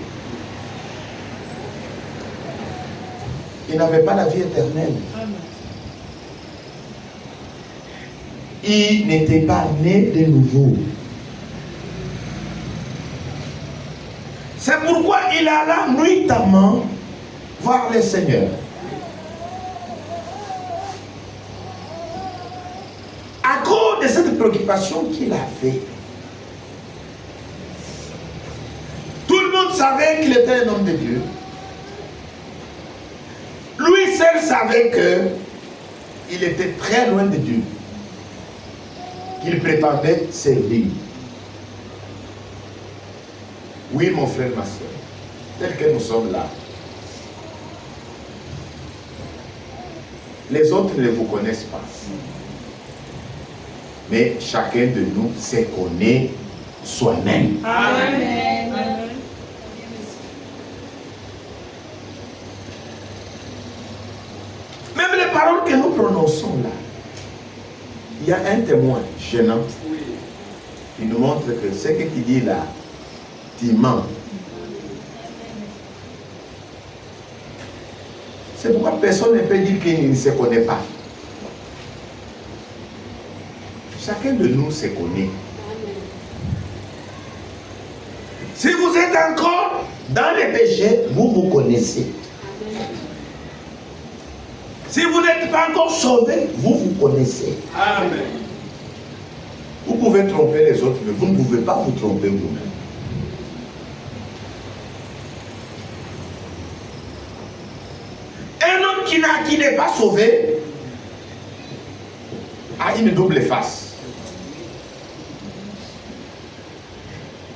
Il n'avait pas la vie éternelle. Il n'était pas né de nouveau. C'est pourquoi il alla nuitamment voir le Seigneur. À cause de cette préoccupation qu'il avait, tout le monde savait qu'il était un homme de Dieu. Lui seul savait qu'il était très loin de Dieu, qu'il prétendait servir. Oui, mon frère, ma soeur, tel que nous sommes là, les autres ne vous connaissent pas. Mais chacun de nous se connaît soi-même. Amen. Même les paroles que nous prononçons là, il y a un témoin gênant qui nous montre que ce que tu dis là, tu mens. C'est pourquoi personne ne peut dire qu'il ne se connaît pas. Chacun de nous se connaît. Si vous êtes encore dans les péchés, vous vous connaissez. Si vous n'êtes pas encore sauvé, vous vous connaissez. Amen. Vous pouvez tromper les autres, mais vous ne pouvez pas vous tromper vous-même. Un homme qui n'est pas sauvé a une double face.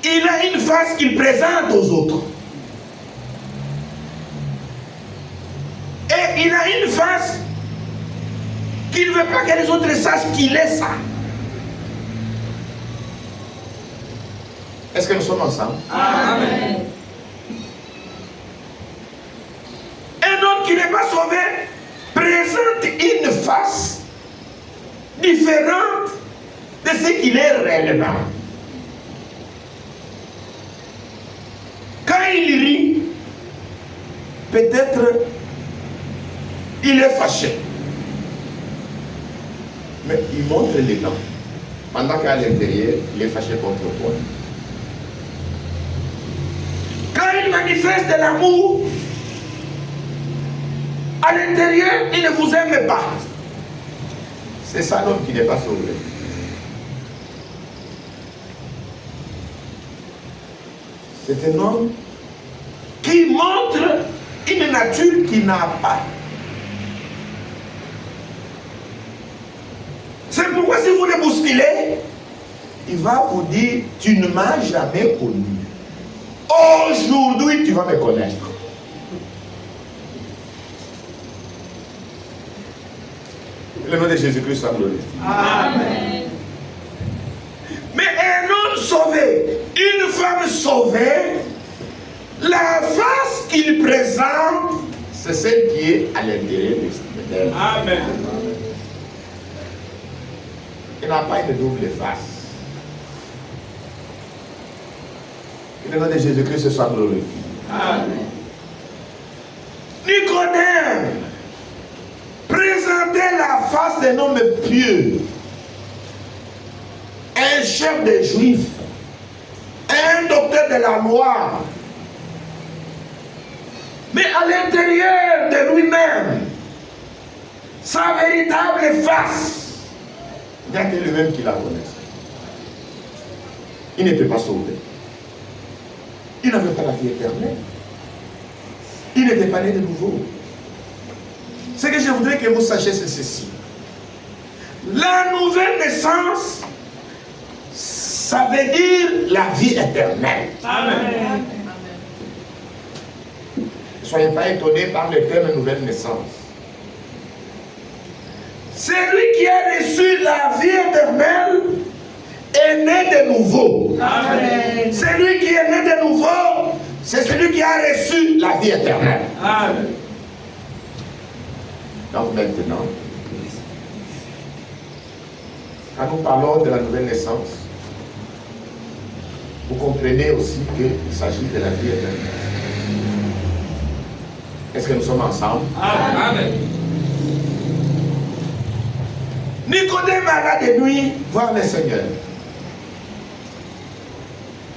Il a une face qu'il présente aux autres. Et il a une face qu'il ne veut pas que les autres sachent qu'il est ça. Est-ce que nous sommes ensemble? Amen. Un homme qui n'est pas sauvé présente une face différente de ce qu'il est réellement. Quand il rit, peut-être il est fâché. Mais il montre les dents. Pendant qu'à l'intérieur, il est fâché contre toi. Quand il manifeste de l'amour, à l'intérieur, il ne vous aime pas. C'est ça l'homme qui n'est pas sauvé. C'est un homme qui montre une nature qu'il n'a pas. C'est pourquoi si vous le bousculez, il va vous dire, tu ne m'as jamais connu. Aujourd'hui, tu vas me connaître. Le nom de Jésus-Christ soit glorifié. Amen. Mais un homme sauvé, une femme sauvée, la face qu'il présente, c'est celle qui est à l'intérieur d'elle. Amen. Il n'a pas une double face. Que le nom de Jésus-Christ soit glorifié. Amen. Nicodème présentait la face d'un homme pieux, un chef des Juifs, un docteur de la loi. Mais à l'intérieur de lui-même, sa véritable face, il n'y a que lui-même qui la connaisse. Il n'était pas sauvé. Il n'avait pas la vie éternelle. Il n'était pas né de nouveau. Ce que je voudrais que vous sachiez, c'est ceci. La nouvelle naissance, ça veut dire la vie éternelle. Amen. Ne soyez pas étonnés par le terme nouvelle naissance. Celui qui a reçu la vie éternelle est né de nouveau. Amen. Celui qui est né de nouveau, c'est celui qui a reçu la vie éternelle. Amen. Donc maintenant, quand nous parlons de la nouvelle naissance, vous comprenez aussi qu'il s'agit de la vie éternelle. Est-ce que nous sommes ensemble? Amen. Nicodème alla de nuit voir le Seigneur.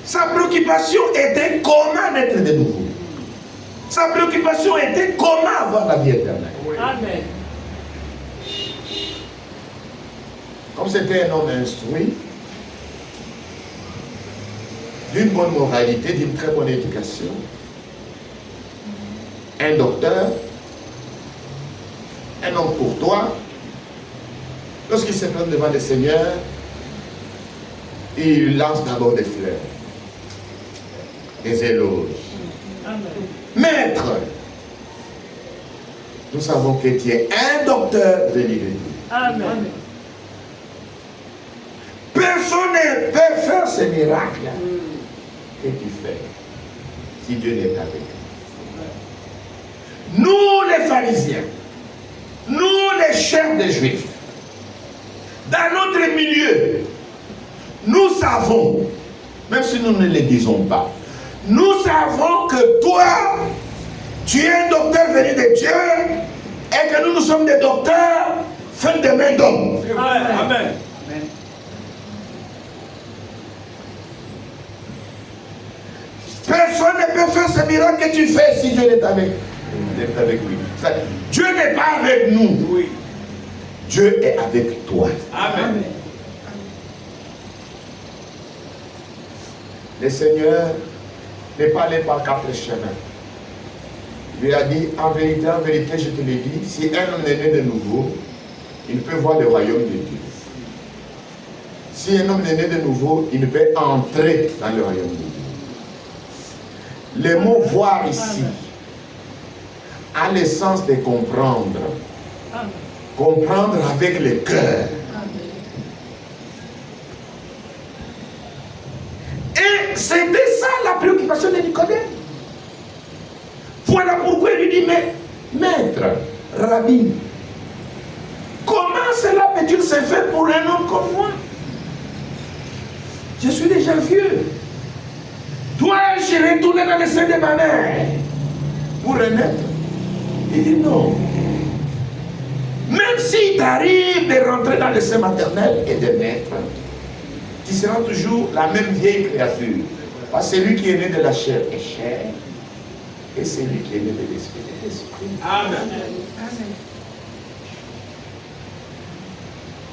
Sa préoccupation était comment naître de nouveau. Sa préoccupation était comment avoir la vie éternelle. Amen. Comme c'était un homme instruit, d'une bonne moralité, d'une très bonne éducation, un docteur, un homme courtois, lorsqu'il se plante devant le Seigneur, il lance d'abord des fleurs, des éloges. Amen. Maître, nous savons que tu es un docteur venu de Dieu. Amen. Personne ne peut faire ce miracle que tu fais si Dieu n'est avec toi. Nous les pharisiens, nous les chefs des Juifs, dans notre milieu, nous savons, même si nous ne le disons pas, nous savons que toi, tu es un docteur venu de Dieu et que nous sommes des docteurs faits de main d'homme. Amen. Personne ne peut faire ce miracle que tu fais si Dieu est avec lui. Dieu n'est pas avec nous. Oui. Dieu est avec toi. Amen. Le Seigneur n'est pas allé par 4 chemins. Il lui a dit, en vérité, je te l'ai dit, si un homme est né de nouveau, il peut voir le royaume de Dieu. Si un homme est né de nouveau, il peut entrer dans le royaume de Dieu. Le mot voir ici a le sens de comprendre. Amen. Comprendre avec le cœur. Et c'était ça la préoccupation de Nicodème. Voilà pourquoi il lui dit, mais maître, rabbi, comment cela peut-il se faire pour un homme comme moi? Je suis déjà vieux. Dois-je retourner dans le sein de ma mère pour renaître? Il dit non. Même s'il t'arrive de rentrer dans le sein maternel et de naître, tu seras toujours la même vieille créature. Parce que celui qui est né de la chair est chair, et celui qui est né de l'esprit est esprit. Amen.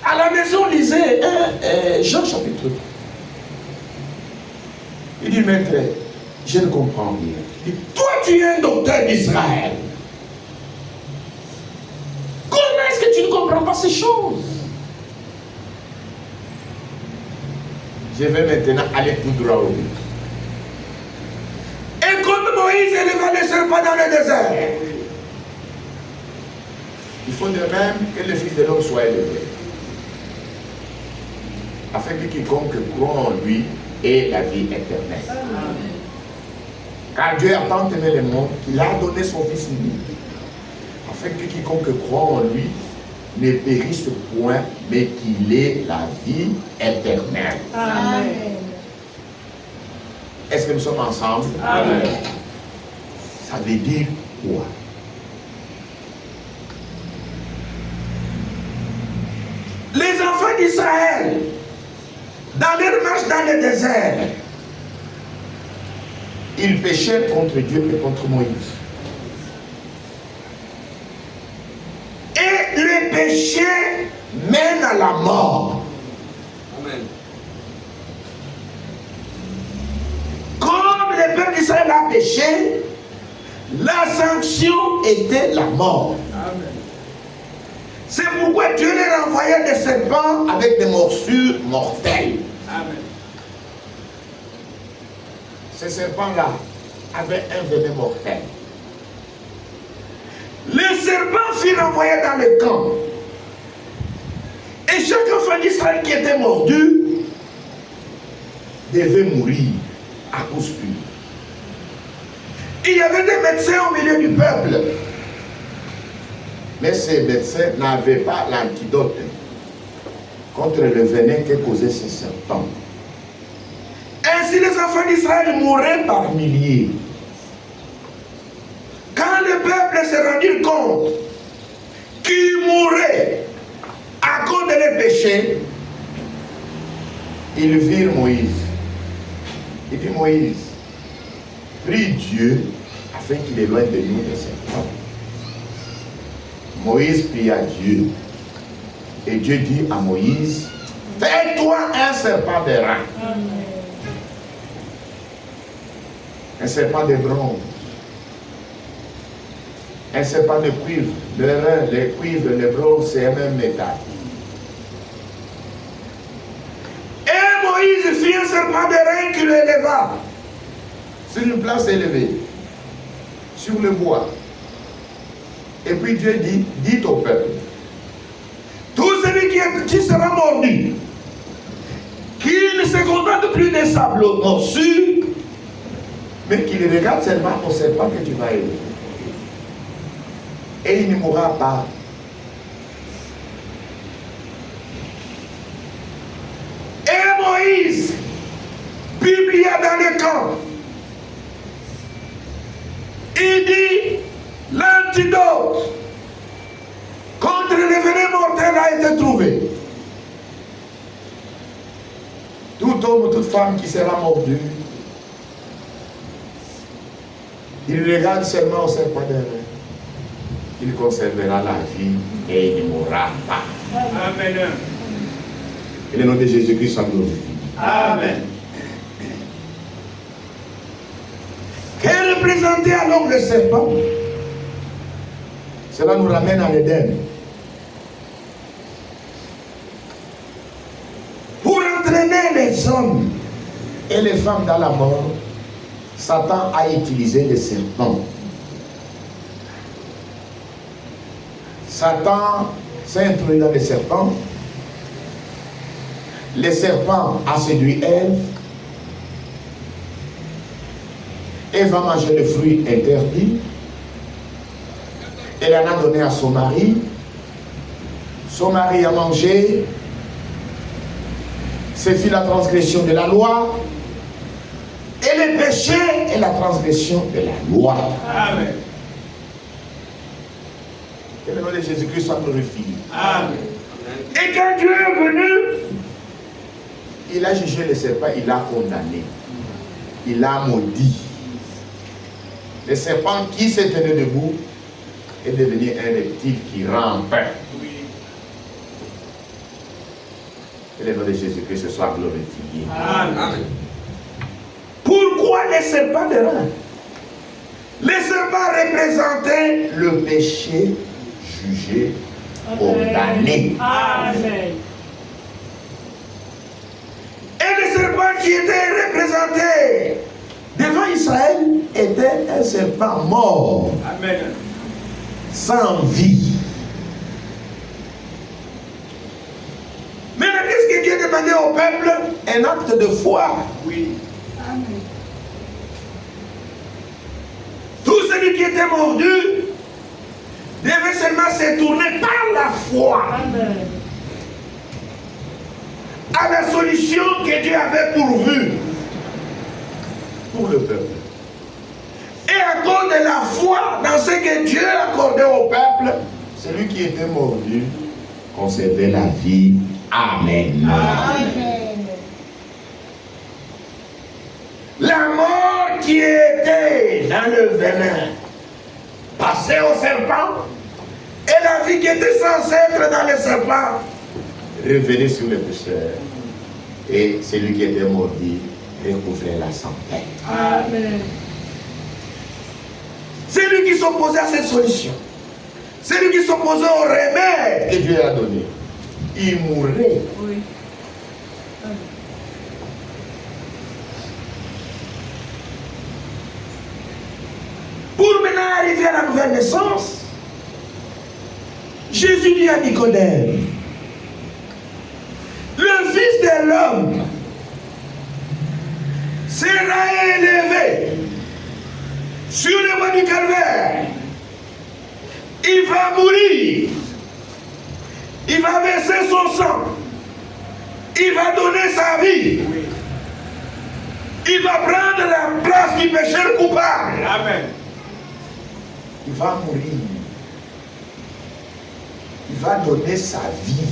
À la maison, lisez Jean chapitre 3. Il dit, maître, je ne comprends rien. Il dit, toi tu es un docteur d'Israël. Comment est-ce que tu ne comprends pas ces choses? Je vais maintenant aller tout droit au but. Et comme Moïse éleva le serpent dans le désert, il faut de même que le Fils de l'homme soit élevé, afin que quiconque croit en lui ait la vie éternelle. Amen. Car Dieu a tant aimé le monde qu'il a donné son Fils unique, afin que quiconque croit en lui ne périsse point, mais qu'il ait la vie éternelle. Amen. Est-ce que nous sommes ensemble? Amen. Ça veut dire quoi? Les enfants d'Israël, dans leur marche dans le désert, ils péchaient contre Dieu et contre Moïse. Et le péché mène à la mort. Amen. Comme le peuple d'Israël a péché, la sanction était la mort. Amen. C'est pourquoi Dieu les renvoyait des serpents avec des morsures mortelles. Amen. Ces serpents-là avaient un venin mortel. Les serpents furent renvoyés dans le camp. Et chaque enfant d'Israël qui était mordu devait mourir à cause pure. Il y avait des médecins au milieu du peuple. Mais ces médecins n'avaient pas l'antidote contre le venin que causaient ces serpents. Ainsi les enfants d'Israël mouraient par milliers. Quand le peuple se rendit compte qu'ils mouraient à cause de leurs péchés, ils virent Moïse. Il dit Moïse, prie Dieu afin qu'il éloigne de nous les serpents. Moïse pria Dieu. Et Dieu dit à Moïse, fais-toi un serpent de rein. Un serpent de bronze. Un serpent de cuivre. Le rein, le cuivre, le bronze, c'est un même métal. Et Moïse fit un serpent de rein qui le éleva sur une place élevée, sur le bois. Et puis Dieu dit, dites au peuple, tout celui qui sera mordu, qui ne se contente plus des sables morsures, mais qu'il regarde seulement au serpent que tu vas élever. Et il ne mourra pas. Et Moïse publia dans le camp. Il dit, l'antidote contre le venin mortel a été trouvé. Tout homme ou toute femme qui sera mordu, il regarde seulement au serpent de rein. Il conservera la vie et il ne mourra pas. Amen. Et le nom de Jésus-Christ soit glorifié. Amen. Que représentait alors le serpent? Cela nous ramène à l'Éden. Pour entraîner les hommes et les femmes dans la mort, Satan a utilisé les serpents. Satan s'est introduit dans les serpents. Le serpent a séduit Ève. Ève a mangé le fruit interdit. Elle en a donné à son mari. Son mari a mangé. C'est fit la transgression de la loi. Et le péché est la transgression de la loi. Amen. Que le nom de Jésus-Christ soit glorifié. Amen. Et quand Dieu est venu, il a jugé le serpent, il l'a condamné. Il l'a maudit. Le serpent qui s'est tenu debout est devenu un reptile qui rampe. Que le nom de Jésus-Christ soit glorifié. Amen. Pourquoi les serpents de rein? Les serpents représentaient le péché jugé, condamné. Amen. Et le serpent qui était représenté devant Israël était un serpent mort, Amen. sans vie. Maintenant, qu'est-ce que Dieu demandait au peuple? Un acte de foi. Oui. Tout celui qui était mordu devait seulement se tourner par la foi Amen. à la solution que Dieu avait pourvue pour le peuple. Et à cause de la foi dans ce que Dieu accordait au peuple, celui qui était mordu conservait la vie. Amen. Amen. La mort qui était dans le venin passait au serpent Et la vie qui était censée être dans les serpents revenait sur les pécheurs. Et celui qui était maudit recouvrait la santé. Amen. C'est lui qui s'opposait à cette solution. C'est lui qui s'opposait au remède que Dieu a donné. Il mourrait. Oui. Amen. Pour maintenant arriver à la nouvelle naissance, Jésus dit à Nicodème, le Fils de l'homme sera élevé sur le bois du calvaire. Il va mourir. Il va verser son sang. Il va donner sa vie. Il va prendre la place du pécheur coupable. Amen. Il va mourir. Il va donner sa vie.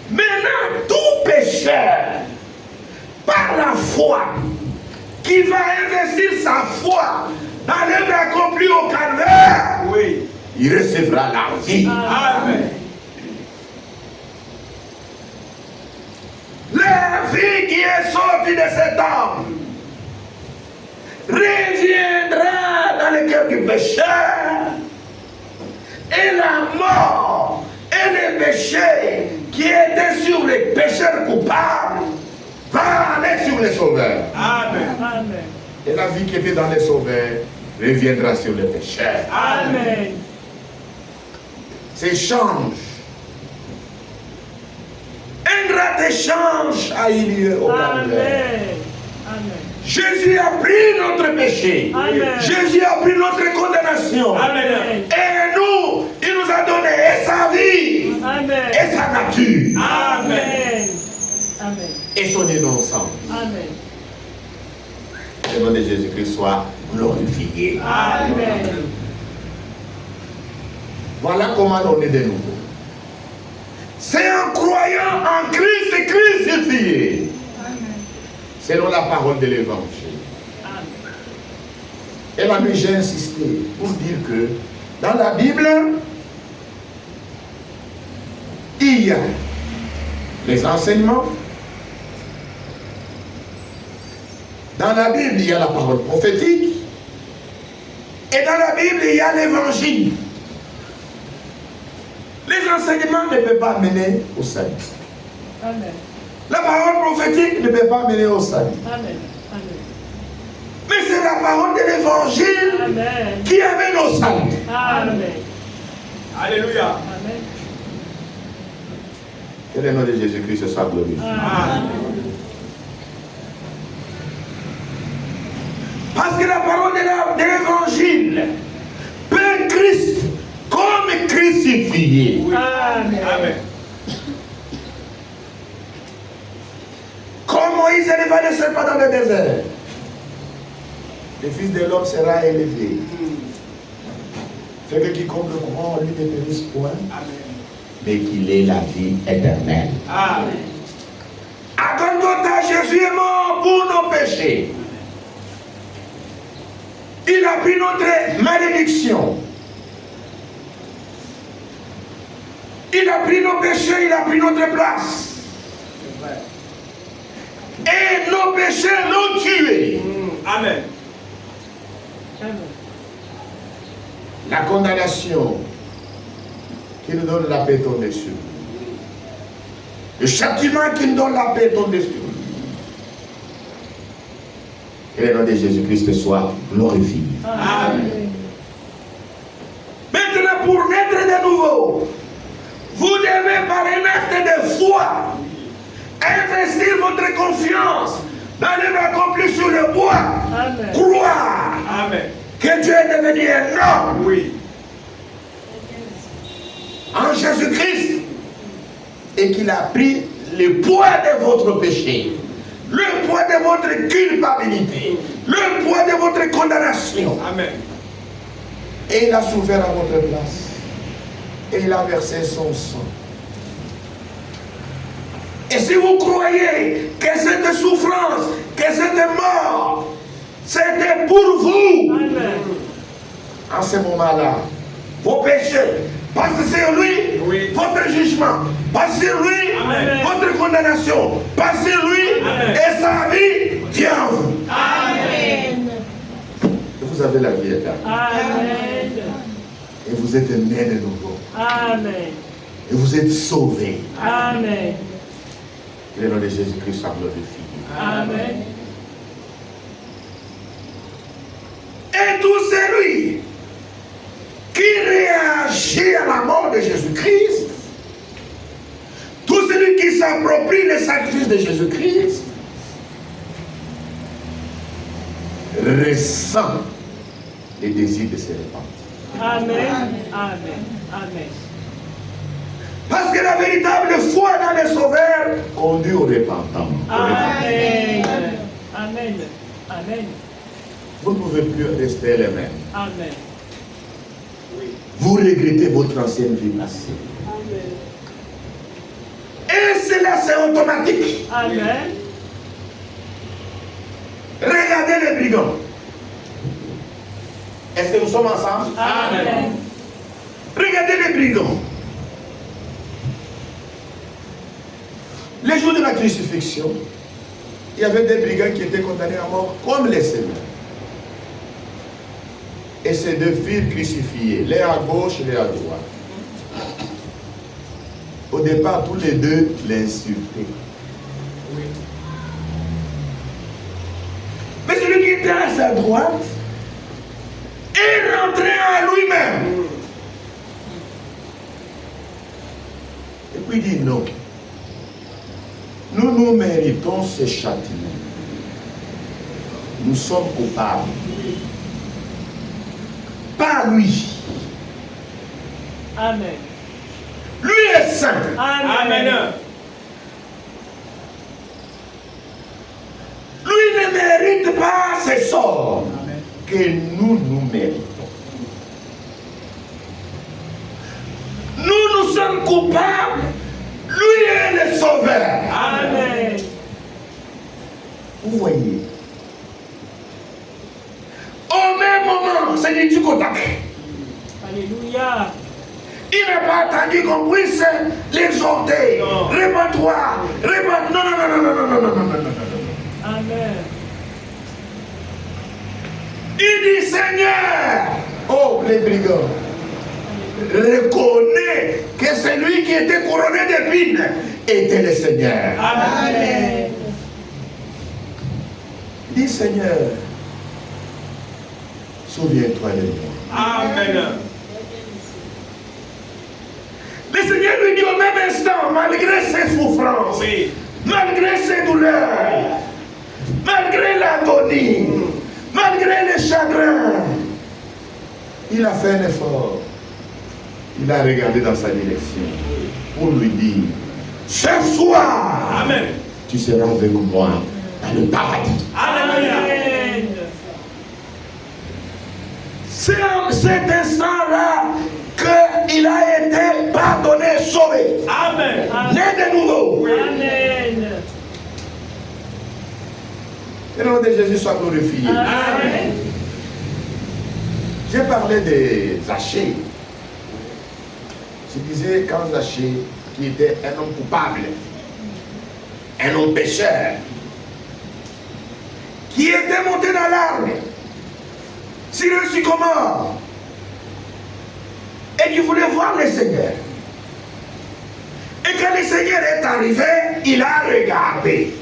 Maintenant, tout pécheur, par la foi, qui va investir sa foi dans l'œuvre accomplie au calvaire, Oui. il recevra la vie. Amen. La vie qui est sortie de cet homme reviendra dans le cœur du pécheur. Et la mort et le péché qui était sur les pécheurs coupables va aller sur les sauveurs. Amen. Amen. Et la vie qui était dans les sauveurs reviendra sur les pécheurs. Amen. C'est échange. Un grand échange a eu lieu au calvaire. Amen. Amen. Jésus a pris notre péché. Amen. Jésus a pris notre condamnation. Amen. Et nous, il nous a donné et sa vie Amen. et sa nature Amen. Amen. et son innocence. Amen. Que le nom de Jésus-Christ soit glorifié. Amen. Voilà comment on est de nouveau. C'est en croyant en Christ crucifié. Selon la parole de l'évangile. Et là, j'ai insisté pour dire que dans la Bible, il y a les enseignements. Dans la Bible, il y a la parole prophétique. Et dans la Bible, il y a l'évangile. Les enseignements ne peuvent pas mener au salut. Amen. La parole prophétique ne peut pas mener au salut. Amen. Amen. Mais c'est la parole de l'évangile Amen. qui amène au salut. Amen. Alléluia. Amen. Que le nom de Jésus-Christ soit glorifié. Amen. Parce que la parole de l'évangile peint Christ comme crucifié. Amen. Amen. Comme Moïse éleva le serpent dans le désert, le Fils de l'homme sera élevé. Fait que quiconque le croit en lui ne périsse point, mais qu'il ait la vie éternelle. Amen. À Golgotha, Jésus est mort pour nos péchés. Il a pris notre malédiction. Il a pris nos péchés, il a pris notre place. Et nos péchés l'ont tué. Amen. Amen. La condamnation qui nous donne la paix tombe dessus. Le châtiment qui nous donne la paix tombe dessus. Que le nom de Jésus-Christ soit glorifié. Amen. Maintenant, pour naître de nouveau, vous devez par un acte de foi investir votre confiance dans l'œuvre accomplie sur le bois. Amen. Croire Amen. que Dieu est devenu un homme Oui. en Jésus-Christ et qu'il a pris le poids de votre péché, le poids de votre culpabilité, le poids de votre condamnation. Amen. Et il a souffert à votre place. Et il a versé son sang. Et si vous croyez que cette souffrance, que cette mort, c'était pour vous, Amen. en ce moment-là, vos péchés. Passe sur lui Oui. votre jugement. Passe sur lui Amen. votre condamnation. Passe sur lui Amen. et sa vie vient en vous. Amen. Et vous avez la vie éternelle. Amen. Et vous êtes né de nouveau. Amen. Et vous êtes sauvés. Amen. Et le nom de Jésus-Christ soit glorifié. Amen. Et tout celui qui réagit à la mort de Jésus-Christ, tout celui qui s'approprie le sacrifice de Jésus-Christ, ressent les désirs de se repentir. Amen. Amen. Amen. Parce que la véritable foi dans le Sauveur conduit au repentant. Amen. Amen. Amen. Vous ne pouvez plus rester les mêmes. Amen. Vous regrettez votre ancienne vie passée. Amen. Et cela, c'est automatique. Amen. Regardez les brigands. Est-ce que nous sommes ensemble? Amen. Regardez les brigands. Les jours de la crucifixion, il y avait des brigands qui étaient condamnés à mort comme les seigneurs. Et ces deux furent crucifiés, l'un à gauche et l'un à droite. Au départ, tous les deux l'insultaient. Mais celui qui était à sa droite est rentré en lui-même. Et puis il dit non. Nous méritons ce châtiment. Nous sommes coupables. Pas lui. Amen. Lui est saint. Amen. Lui ne mérite pas ce sort que nous méritons. Nous sommes coupables. Lui est le sauveur. Amen. Vous voyez. Au même moment, c'est du contact. Alléluia. Il n'a pas attendu qu'on puisse l'exhorter. Répands-toi. Répands. Non. Amen. Il dit Seigneur. Oh, les brigands. Reconnais que celui qui était couronné d'épines était le Seigneur. Amen. Il dit Seigneur, souviens-toi de moi. Amen. Le Seigneur lui dit au même instant, malgré ses souffrances, Oui. malgré ses douleurs, malgré l'agonie, malgré le chagrin, il a fait un effort. Il a regardé dans sa direction pour lui dire, ce soir, Amen. tu seras avec moi dans le paradis. Alléluia. Amen. C'est en cet instant-là qu'il a été pardonné, sauvé, Amen. né de nouveau. Amen. Que le nom de Jésus soit glorifié. Amen. J'ai parlé de Zachée. Je disais quand Zachée, qui était un homme coupable, un homme pécheur, qui était monté dans l'arbre, sur un sycomore, et qui voulait voir le Seigneur. Et quand le Seigneur est arrivé, il a regardé.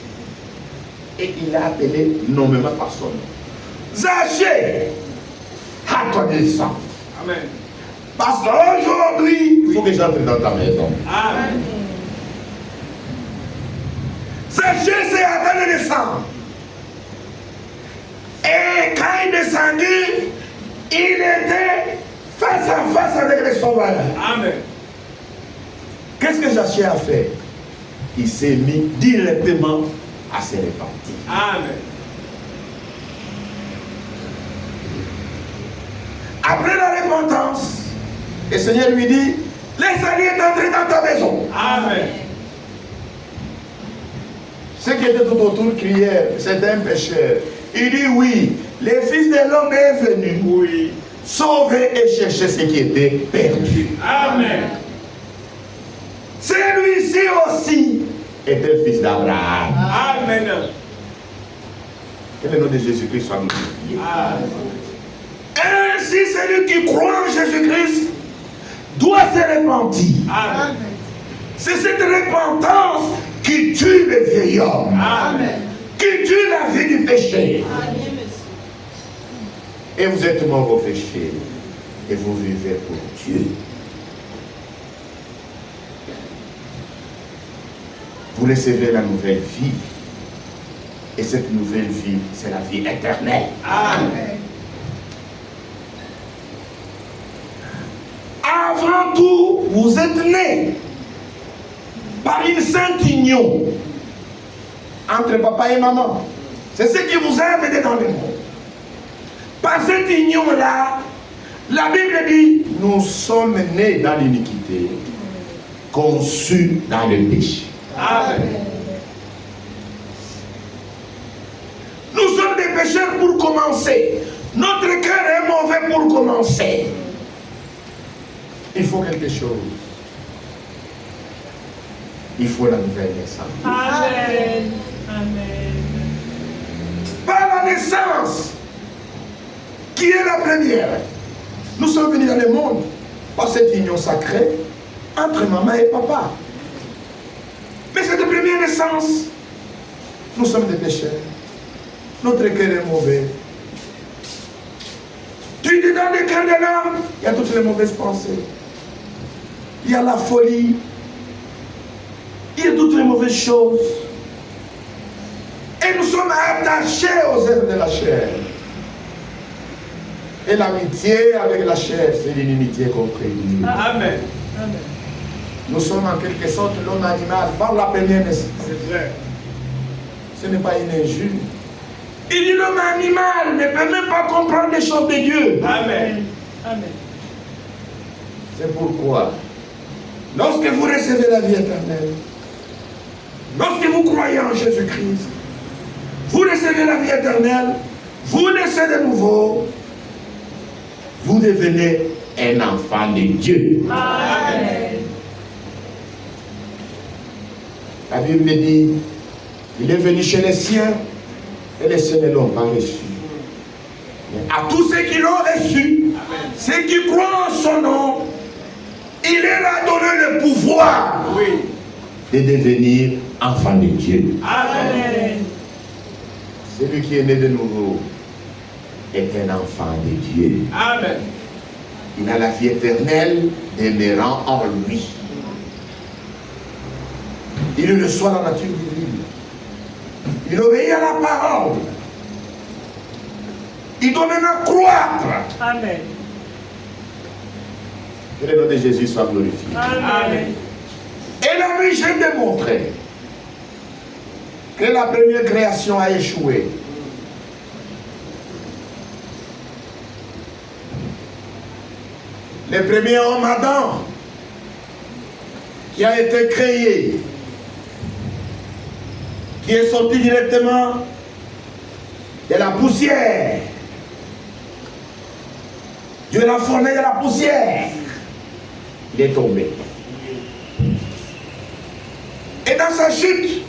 Et il a appelé nommément par son nom. Zachée, à toi descendre. Amen. Parce qu'aujourd'hui, il faut que j'entre dans ta maison. Amen. Zachée s'est attendu de descendre. Et quand il descendit, il était face à face avec le Sauveur. Amen. Qu'est-ce que Zachée a fait? Il s'est mis directement à se repentir. Amen. Après la repentance, le Seigneur lui dit, laisse-lui est entré dans ta maison. Amen. Ceux qui étaient tout autour crièrent, c'était un pécheur. Il dit oui, le Fils de l'homme est venu Oui. sauver et chercher ce qui était perdu. Amen. Celui-ci aussi était le fils d'Abraham. Amen. Que le nom de Jésus-Christ soit glorifié. Amen. Ainsi, celui qui croit en Jésus-Christ doit se repentir. Amen. C'est cette repentance qui tue le vieil homme, Amen. qui tue la vie du péché. Amen, monsieur. Et vous êtes mort au péché, et vous vivez pour Dieu. Vous recevez la nouvelle vie. Et cette nouvelle vie, c'est la vie éternelle. Amen. Avant tout, vous êtes nés par une sainte union entre papa et maman. C'est ce qui vous a amené dans le monde. Par cette union-là, la Bible dit, nous sommes nés dans l'iniquité, conçus dans le péché. Amen. Nous sommes des pécheurs pour commencer. Notre cœur est mauvais pour commencer. Il faut quelque chose. Il faut la nouvelle naissance. Amen. Amen. Par la naissance, qui est la première. Nous sommes venus dans le monde par cette union sacrée entre maman et papa. Mais cette première naissance, nous sommes des pécheurs. Notre cœur est mauvais. Tu dis dans le cœur de l'homme, il y a toutes les mauvaises pensées. Il y a la folie. Il y a toutes les mauvaises choses. Et nous sommes attachés aux œuvres de la chair. Et l'amitié avec la chair, c'est l'inimitié contre Dieu. Amen. Amen. Nous sommes en quelque sorte l'homme animal par la première naissance. C'est vrai. Ce n'est pas une injure. Il dit l'homme animal ne peut même pas comprendre les choses de Dieu. Amen. Amen. C'est pourquoi, lorsque vous recevez la vie éternelle, lorsque vous croyez en Jésus-Christ, vous recevez la vie éternelle, vous naissez de nouveau, vous devenez un enfant de Dieu. Amen. La Bible dit, il est venu chez les siens, et les siens ne l'ont pas reçu. Mais à tous ceux qui l'ont reçu, ceux qui croient en son nom, il leur a donné le pouvoir Oui. de devenir enfant de Dieu. Amen. Celui qui est né de nouveau est un enfant de Dieu. Amen. Il a la vie éternelle demeurant en lui. Il reçoit la nature divine. Il obéit à la parole. Il doit maintenant croître. Amen. Que le nom de Jésus soit glorifié. Amen. Et la nuit, j'ai démontré que la première création a échoué. Le premier homme, Adam, qui a été créé, qui est sorti directement de la poussière. Dieu l'a formé de la poussière. Il est tombé. Et dans sa chute,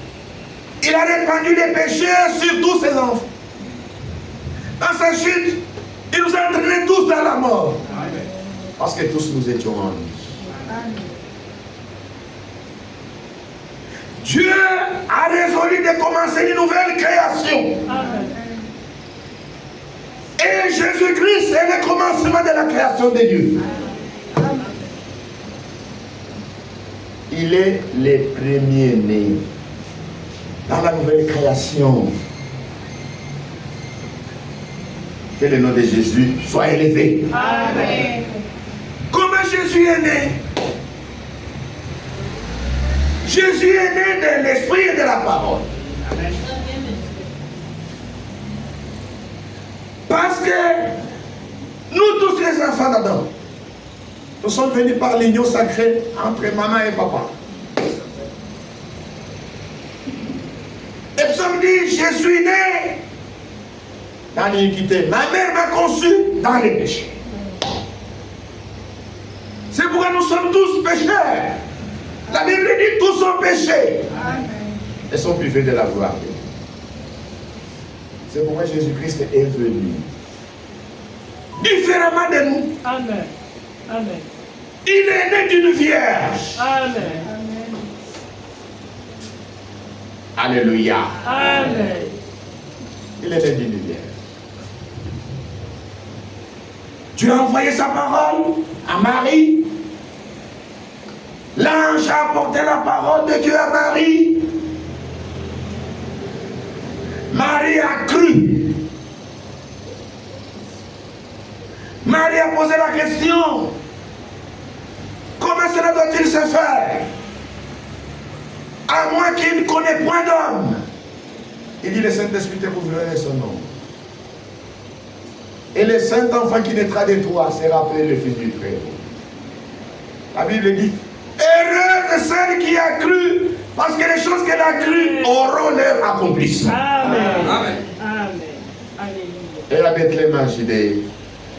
il a répandu les péchés sur tous ses enfants. Dans sa chute, il nous a entraînés tous dans la mort. Amen. Parce que tous nous étions en lui. Dieu a résolu de commencer une nouvelle création. Amen. Et Jésus-Christ est le commencement de la création de Dieu. Il est le premier-né dans la nouvelle création. Que le nom de Jésus soit élevé. Amen. Comment Jésus est né? Jésus est né de l'esprit et de la parole. Amen. Parce que nous tous les enfants d'Adam, nous sommes venus par l'union sacrée entre maman et papa. Et psaume dit, je suis né dans l'iniquité. Ma mère m'a conçu dans les péchés. La Bible dit tous sont péchés Amen. et sont privés de la gloire de Dieu. C'est pourquoi Jésus-Christ est venu. Différemment de nous. Amen. Amen. Il est né d'une vierge. Amen. Amen. Alléluia. Amen. Il est né d'une vierge. Dieu a envoyé sa parole à Marie. L'ange a apporté la parole de Dieu à Marie. Marie a cru. Marie a posé la question. Comment cela doit-il se faire? À moins qu'il ne connaisse point d'homme. Il dit, le Saint-Esprit te couvrirait son nom. Et le Saint-Enfant qui naîtra de toi sera appelé le Fils du Très-Haut. La Bible dit, heureuse celle qui a cru, parce que les choses qu'elle a cru auront leur accomplissement. Amen. Amen. Amen. Alléluia. Et à Bethléem en Judée,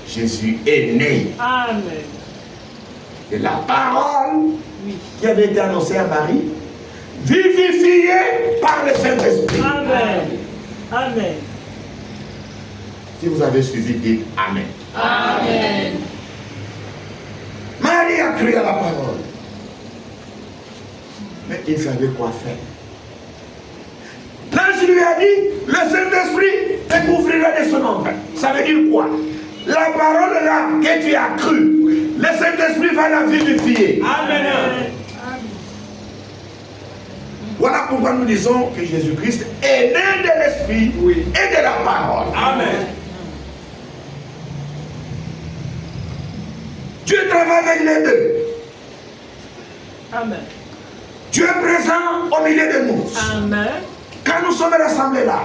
Jésus est né. Amen. Et la parole Oui. qui avait été annoncée à Marie, vivifiée par le Saint-Esprit. Amen. Amen. Si vous avez suivi, dites Amen. Amen. Marie a cru à la parole. Mais il savait quoi faire. L'ange lui a dit, le Saint-Esprit te couvrira de son ombre. Ça veut dire quoi? La parole là que tu as cru, le Saint-Esprit va la vivifier. Amen. Voilà pourquoi nous disons que Jésus-Christ est né de l'Esprit et de la parole. Amen. Dieu travaille avec les deux. Amen. Dieu est présent au milieu de nous. Amen. Quand nous sommes rassemblés là,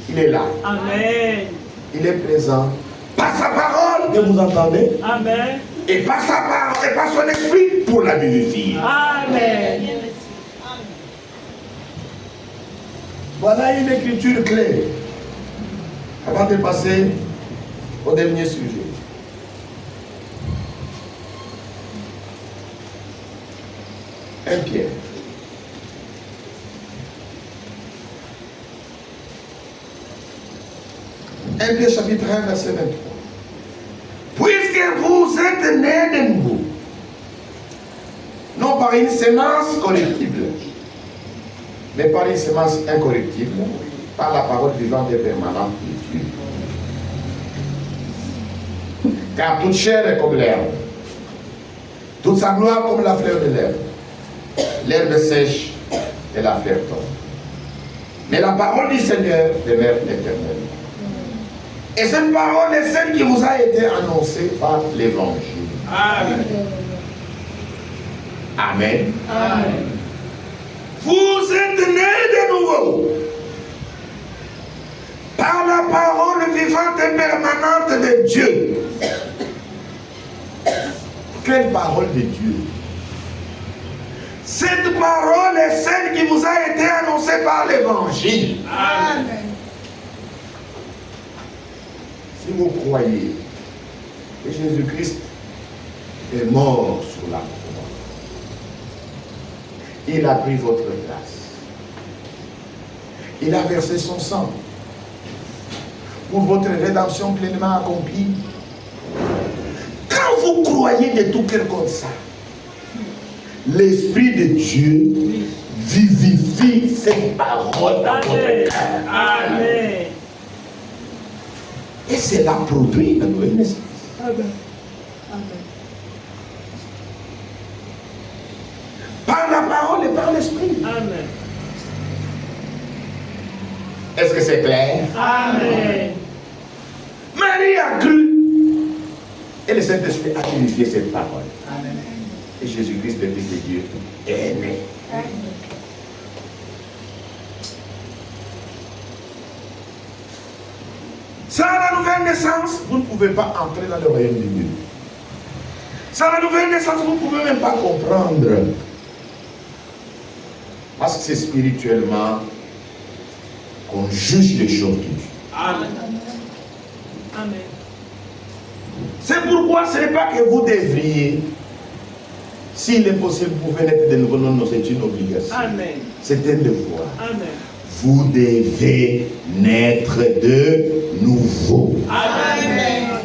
il est là. Amen. Il est présent par sa parole, que vous entendez, Amen. et par sa parole, et par son esprit pour la vivifier. Amen. Voilà une écriture clé. Avant de passer au dernier sujet. Un Pierre. Un Pierre chapitre 1 verset 23. Puisque vous êtes nés de nouveau, non par une sémence corruptible, mais par une sémence incorruptible, par la parole vivante et permanente de Dieu. Car toute chair est comme l'herbe, toute sa gloire comme la fleur de l'herbe. L'herbe sèche et la fleur tombe. Mais la parole du Seigneur demeure éternelle. Et cette parole est celle qui vous a été annoncée par l'Évangile. Amen. Amen. Amen. Vous êtes nés de nouveau par la parole vivante et permanente de Dieu. Quelle parole de Dieu? Cette parole est celle qui vous a été annoncée par l'Évangile. Amen. Si vous croyez que Jésus-Christ est mort sur la croix, il a pris votre place. Il a versé son sang pour votre rédemption pleinement accomplie. Quand vous croyez de tout cœur comme ça, l'Esprit de Dieu vivifie cette parole dans votre Amen. cœur. Amen. Et cela produit la nouvelle naissance. Amen. Amen. Par la parole et par l'Esprit. Amen. Est-ce que c'est clair? Amen. Marie a cru. Et le Saint-Esprit a unifié cette parole. Amen. Et Jésus-Christ, le Fils de Dieu, est né. Sans la nouvelle naissance, vous ne pouvez pas entrer dans le royaume de Dieu. Sans la nouvelle naissance, vous ne pouvez même pas comprendre. Parce que c'est spirituellement qu'on juge les choses de Dieu. Amen. Amen. C'est pourquoi ce n'est pas que vous devriez S'il est possible, vous pouvez naître de nouveau, non, c'est une obligation. Amen. C'est un devoir. Amen. Vous devez naître de nouveau. Amen.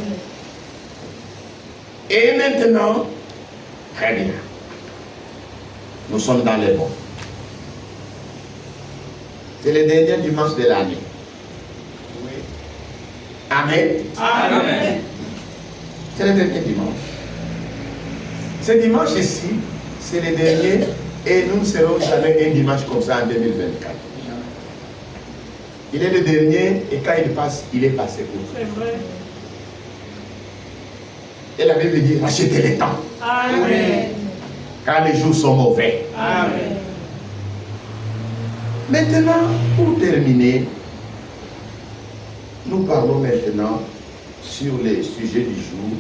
Et maintenant, très bien. Nous sommes dans les bons. C'est le dernier dimanche de l'année. Amen. Amen. C'est le dernier dimanche. Ce dimanche ici, c'est le dernier et nous ne serons jamais un dimanche comme ça en 2024. Il est le dernier et quand il passe, il est passé pour vous. C'est vrai. Et la Bible dit, rachetez les temps, Amen. car les jours sont mauvais. Amen. Maintenant, pour terminer, nous parlons maintenant sur les sujets du jour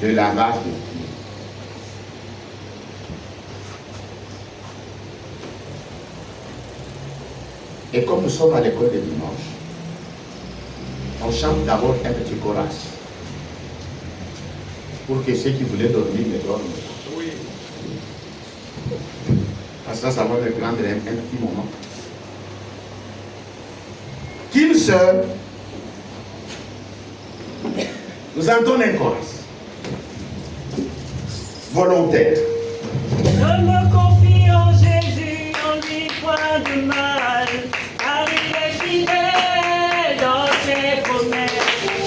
de lavage de pieds. Et comme nous sommes à l'école de dimanche, on chante d'abord un petit chorus pour que ceux qui voulaient dormir ne dorment pas. Oui. Parce que ça va me prendre un petit moment. Qu'une seule, nous entendons un chorus volontaire. Je me confie en Jésus, en lui point de mal, car il est fidèle dans ses promesses.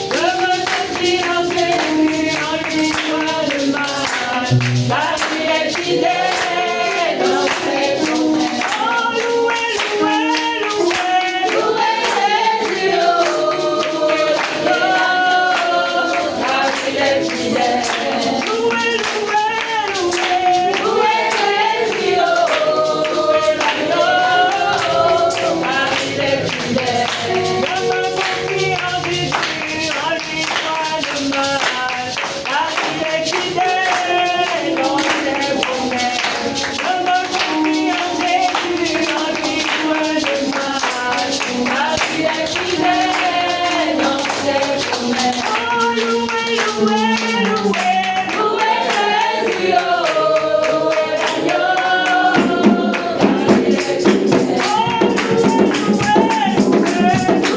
Je me confie en Jésus, en lui point de mal, car il est fidèle dans ses promesses. Oh, louez, louez, louez, louez Jésus, louez l'agneau, car il est fidèle. Louez, louez, louez, louez Jésus, louez l'agneau, car il est fidèle. Je me confie en Jésus, en lui point de mal, car il est fidèle dans ses promesses. Je me confie en Jésus, en lui point de mal, car il est fidèle dans ses promesses. Oh, louez, louez, louez, louez Jésus, louez l'agneau, car il est fidèle.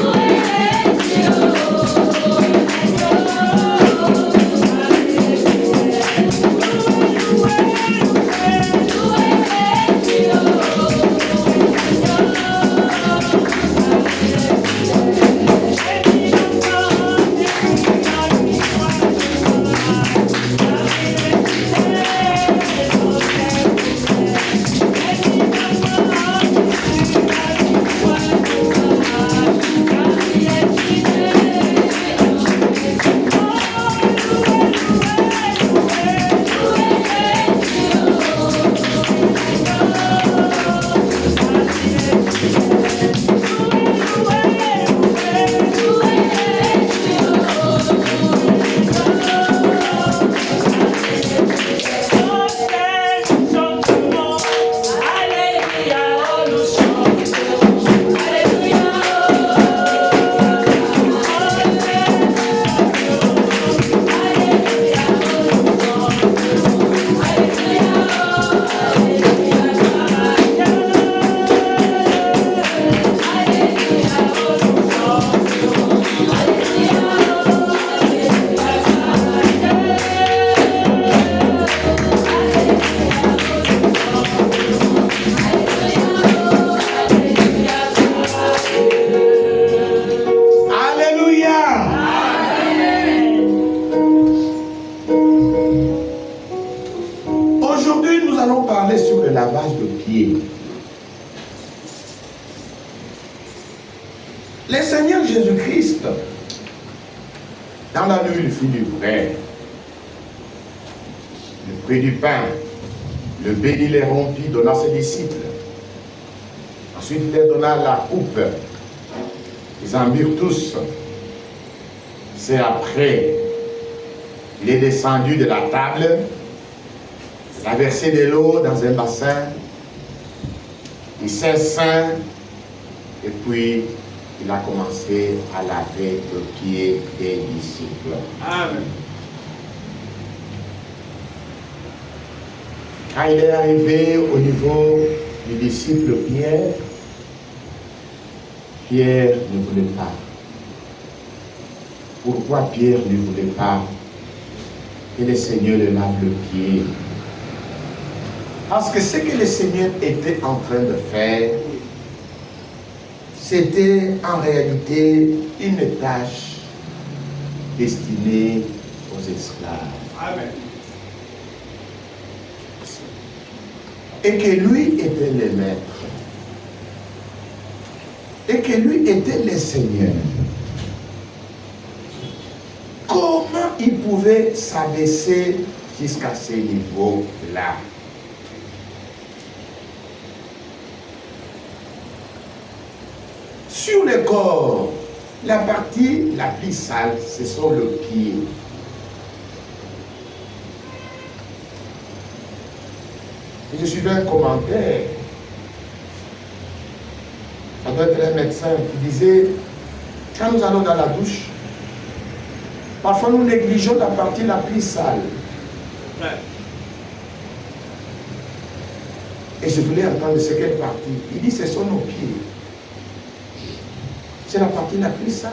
Aujourd'hui, nous allons parler sur le lavage de pieds. Le Seigneur Jésus-Christ, dans la nuit, il fit du vrai, il prit du pain, le bénit, les rompit, donna à ses disciples. Ensuite, il leur donna la coupe. Ils en burent tous. C'est après, il est descendu de la table, il a versé de l'eau dans un bassin, il s'est ceint, et puis il a commencé à laver le pied des disciples. Amen. Quand il est arrivé au niveau du disciple Pierre, Pierre ne voulait pas. Pourquoi Pierre ne voulait pas que le Seigneur le lave le pied? Parce que ce que le Seigneur était en train de faire, c'était en réalité une tâche destinée aux esclaves. Amen. Et que lui était le maître. Et que lui était le Seigneur. Comment il pouvait s'abaisser jusqu'à ce niveau-là? Sur le corps, la partie la plus sale, ce sont les pieds. Et je suivais un commentaire. Ça doit être un médecin qui disait, quand nous allons dans la douche, parfois nous négligeons la partie la plus sale. Ouais. Et je voulais entendre ce quelle partie. Il dit, ce sont nos pieds. C'est la partie la plus sale.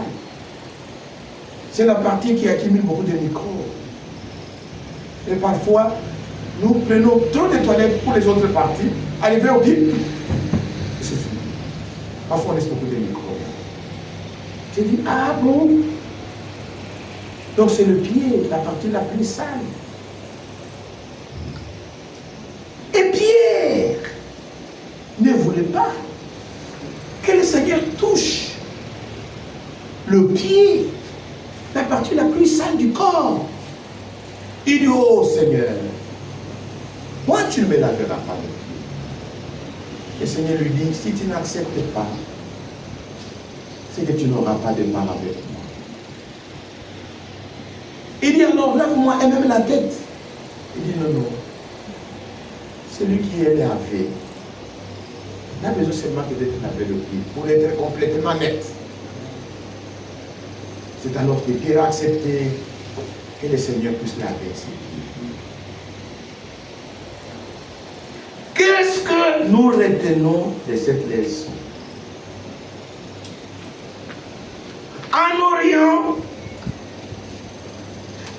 C'est la partie qui accumule beaucoup de microbes. Et parfois, nous prenons trop de toilettes pour les autres parties. Arrivé au pied, c'est fini. Parfois, on laisse beaucoup de microbes. J'ai dit, ah bon? Donc c'est le pied, la partie la plus sale. Et Pierre ne voulait pas que le Seigneur touche le pied, la partie la plus sale du corps. Il dit, oh Seigneur, moi tu ne me laveras pas le pied. Le Seigneur lui dit, si tu n'acceptes pas, c'est que tu n'auras pas de part avec moi. Il dit alors, lave-moi et même la tête. Il dit non, non. Celui qui est lavé n'a besoin seulement que d'être lavé le pied pour être complètement net. C'est alors que Pierre a accepté que le Seigneur puisse laver ses pieds. Qu'est-ce que nous retenons de cette leçon? En Orient,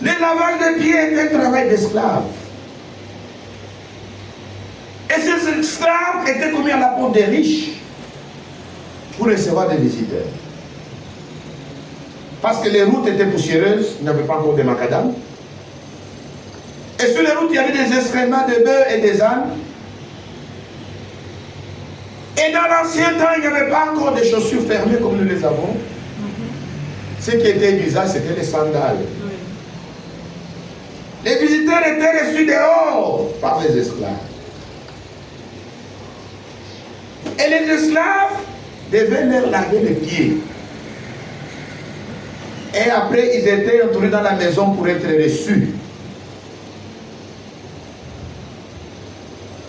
le lavage des pieds était un travail d'esclave. Et ces esclaves étaient commis à la porte des riches pour recevoir des visiteurs. Parce que les routes étaient poussiéreuses, il n'y avait pas encore de macadam. Et sur les routes, il y avait des excréments de bœufs et des ânes. Et dans l'ancien temps, il n'y avait pas encore de chaussures fermées comme nous les avons. Ce qui était d'usage, c'était les sandales. Les visiteurs étaient reçus dehors par les esclaves. Et les esclaves devaient leur laver les pieds. Et après, ils étaient entourés dans la maison pour être reçus.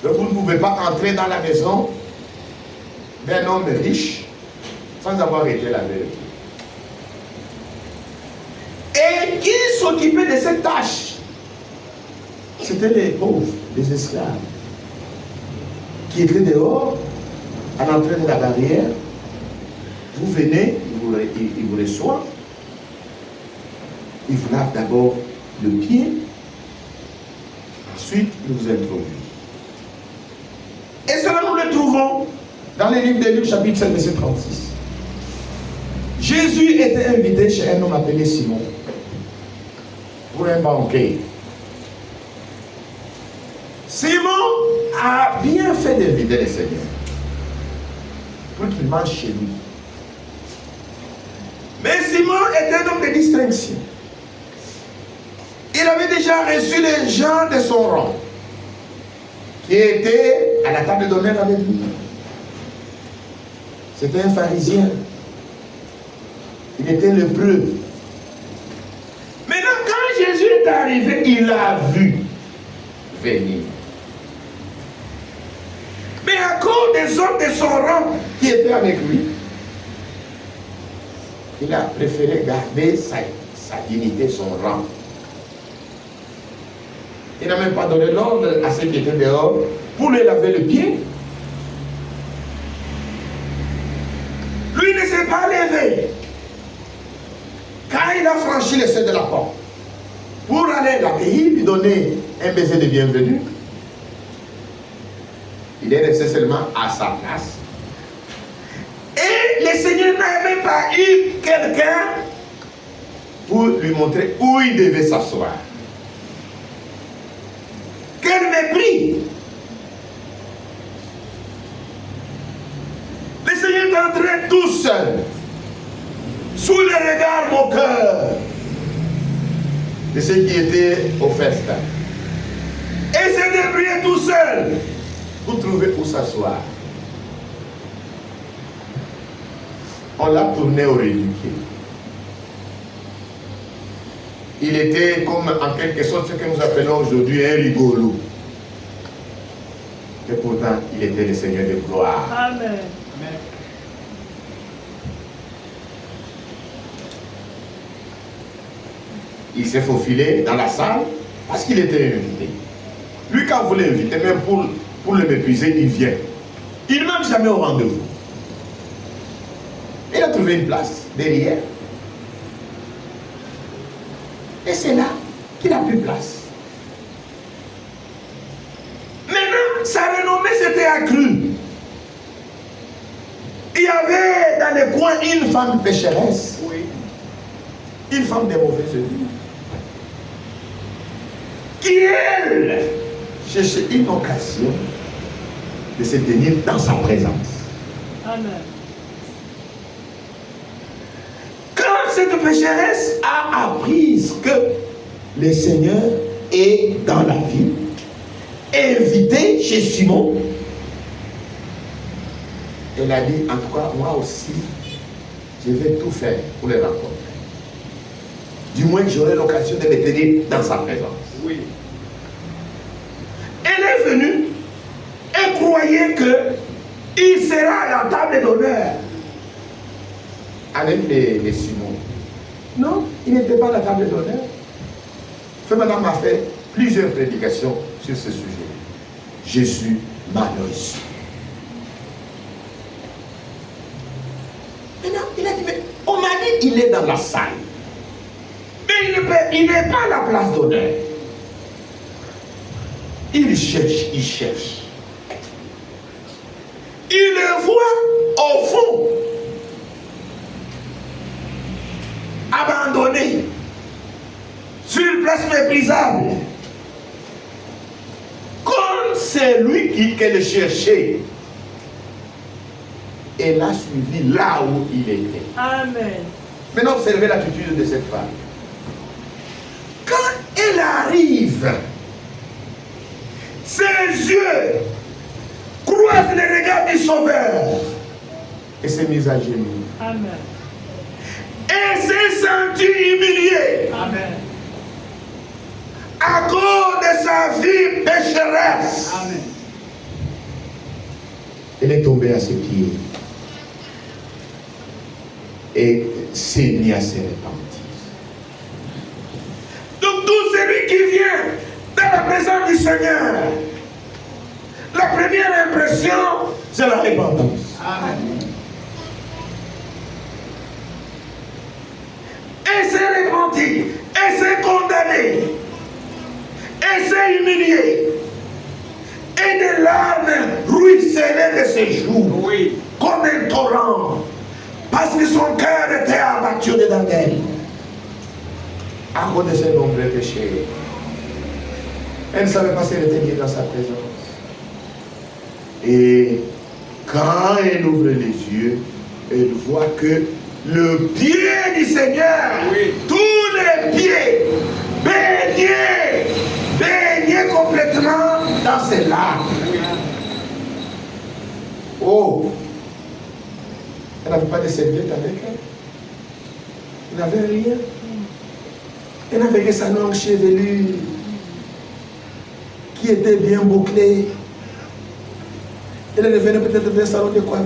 Donc vous ne pouvez pas entrer dans la maison d'un homme riche sans avoir été lavé les pieds. Et qui s'occupait de cette tâche? C'était les pauvres, les esclaves, qui étaient dehors, à l'entrée de la barrière. Vous venez, ils vous reçoivent. Ils vous lavent d'abord le pied, ensuite ils vous introduisent. Et cela nous le trouvons dans les livres de Luc, chapitre 7, verset 36. Jésus était invité chez un homme appelé Simon pour un banquet. Simon a bien fait d'inviter le Seigneur pour qu'il mange chez lui. Mais Simon était un homme de distinction. Il avait déjà reçu les gens de son rang qui étaient à la table d'honneur avec lui. C'était un pharisien. Il était lépreux. Maintenant, quand Jésus est arrivé, il l'a vu venir. Mais à cause des hommes de son rang qui étaient avec lui, il a préféré garder sa dignité, son rang. Il n'a même pas donné l'ordre à ceux qui étaient dehors pour lui laver le pied. Lui ne s'est pas levé. Quand il a franchi le seuil de la porte, pour aller l'accueillir, lui donner un baiser de bienvenue, il est resté seulement à sa place. Et le Seigneur n'a même pas eu quelqu'un pour lui montrer où il devait s'asseoir. Quel mépris! Le Seigneur est entré tout seul, sous le regard moqueur de ceux qui étaient au festin. Et s'est débrouillé tout seul pour trouver où s'asseoir. On l'a tourné au ridicule. Il était comme en quelque sorte ce que nous appelons aujourd'hui un rigolo. Et pourtant, il était le Seigneur de gloire. Amen. Il s'est faufilé dans la salle parce qu'il était invité. Lui, quand vous l'invitez, même pour le mépriser, il vient. Il ne manque jamais au rendez-vous. Il a trouvé une place derrière. Et c'est là qu'il n'a plus de place. Maintenant, sa renommée s'était accrue. Il y avait dans les coins une femme pécheresse. Oui. Une femme de mauvaise vie. Qui, elle, cherchait une occasion de se tenir dans sa présence. Amen. Quand cette pécheresse a appris que le Seigneur est dans la ville, invité chez Simon, elle a dit, en tout cas, moi aussi, je vais tout faire pour les rencontrer. Du moins, j'aurai l'occasion de me tenir dans sa présence. Oui. Elle est venue et croyait qu'il sera à la table d'honneur avec les Simon. Non, il n'était pas à la table d'honneur. Madame a fait plusieurs prédications sur ce sujet. Jésus m'a reçu. Maintenant, il a dit, mais on m'a dit qu'il est dans la salle. Mais il n'est pas à la place d'honneur. Il cherche, il cherche. Il le voit au fond, abandonné, sur une place méprisable. Comme c'est lui qui le cherchait. Et l'a suivi là où il était. Amen. Maintenant, observez l'attitude de cette femme. Quand elle arrive, ses yeux croisent les regards du Sauveur et s'est mise à genoux. Amen. Et s'est sentie humiliée. Amen. À cause de sa vie pécheresse. Amen. Elle est tombée à ses pieds et s'est mise à se repentir. Donc tout celui qui vient dans la présence du Seigneur, la première impression, c'est la repentance. Amen. Et s'est repenti, et s'est condamné, et s'est humilié, et des larmes ruisselaient de ses joues, Oui. comme un torrent, parce que son cœur était abattu dedans d'elle, à cause de ses nombreux péchés. Elle ne savait pas se retenir dans sa présence. Et quand elle ouvre les yeux, elle voit que le pied du Seigneur, Oui. tous les pieds, baignés complètement dans ses larmes. Oh, elle n'avait pas de serviette avec elle. Elle n'avait rien. Elle n'avait que sa longue chevelure qui était bien bouclée. Elle revenait peut-être d'un salon de coiffure.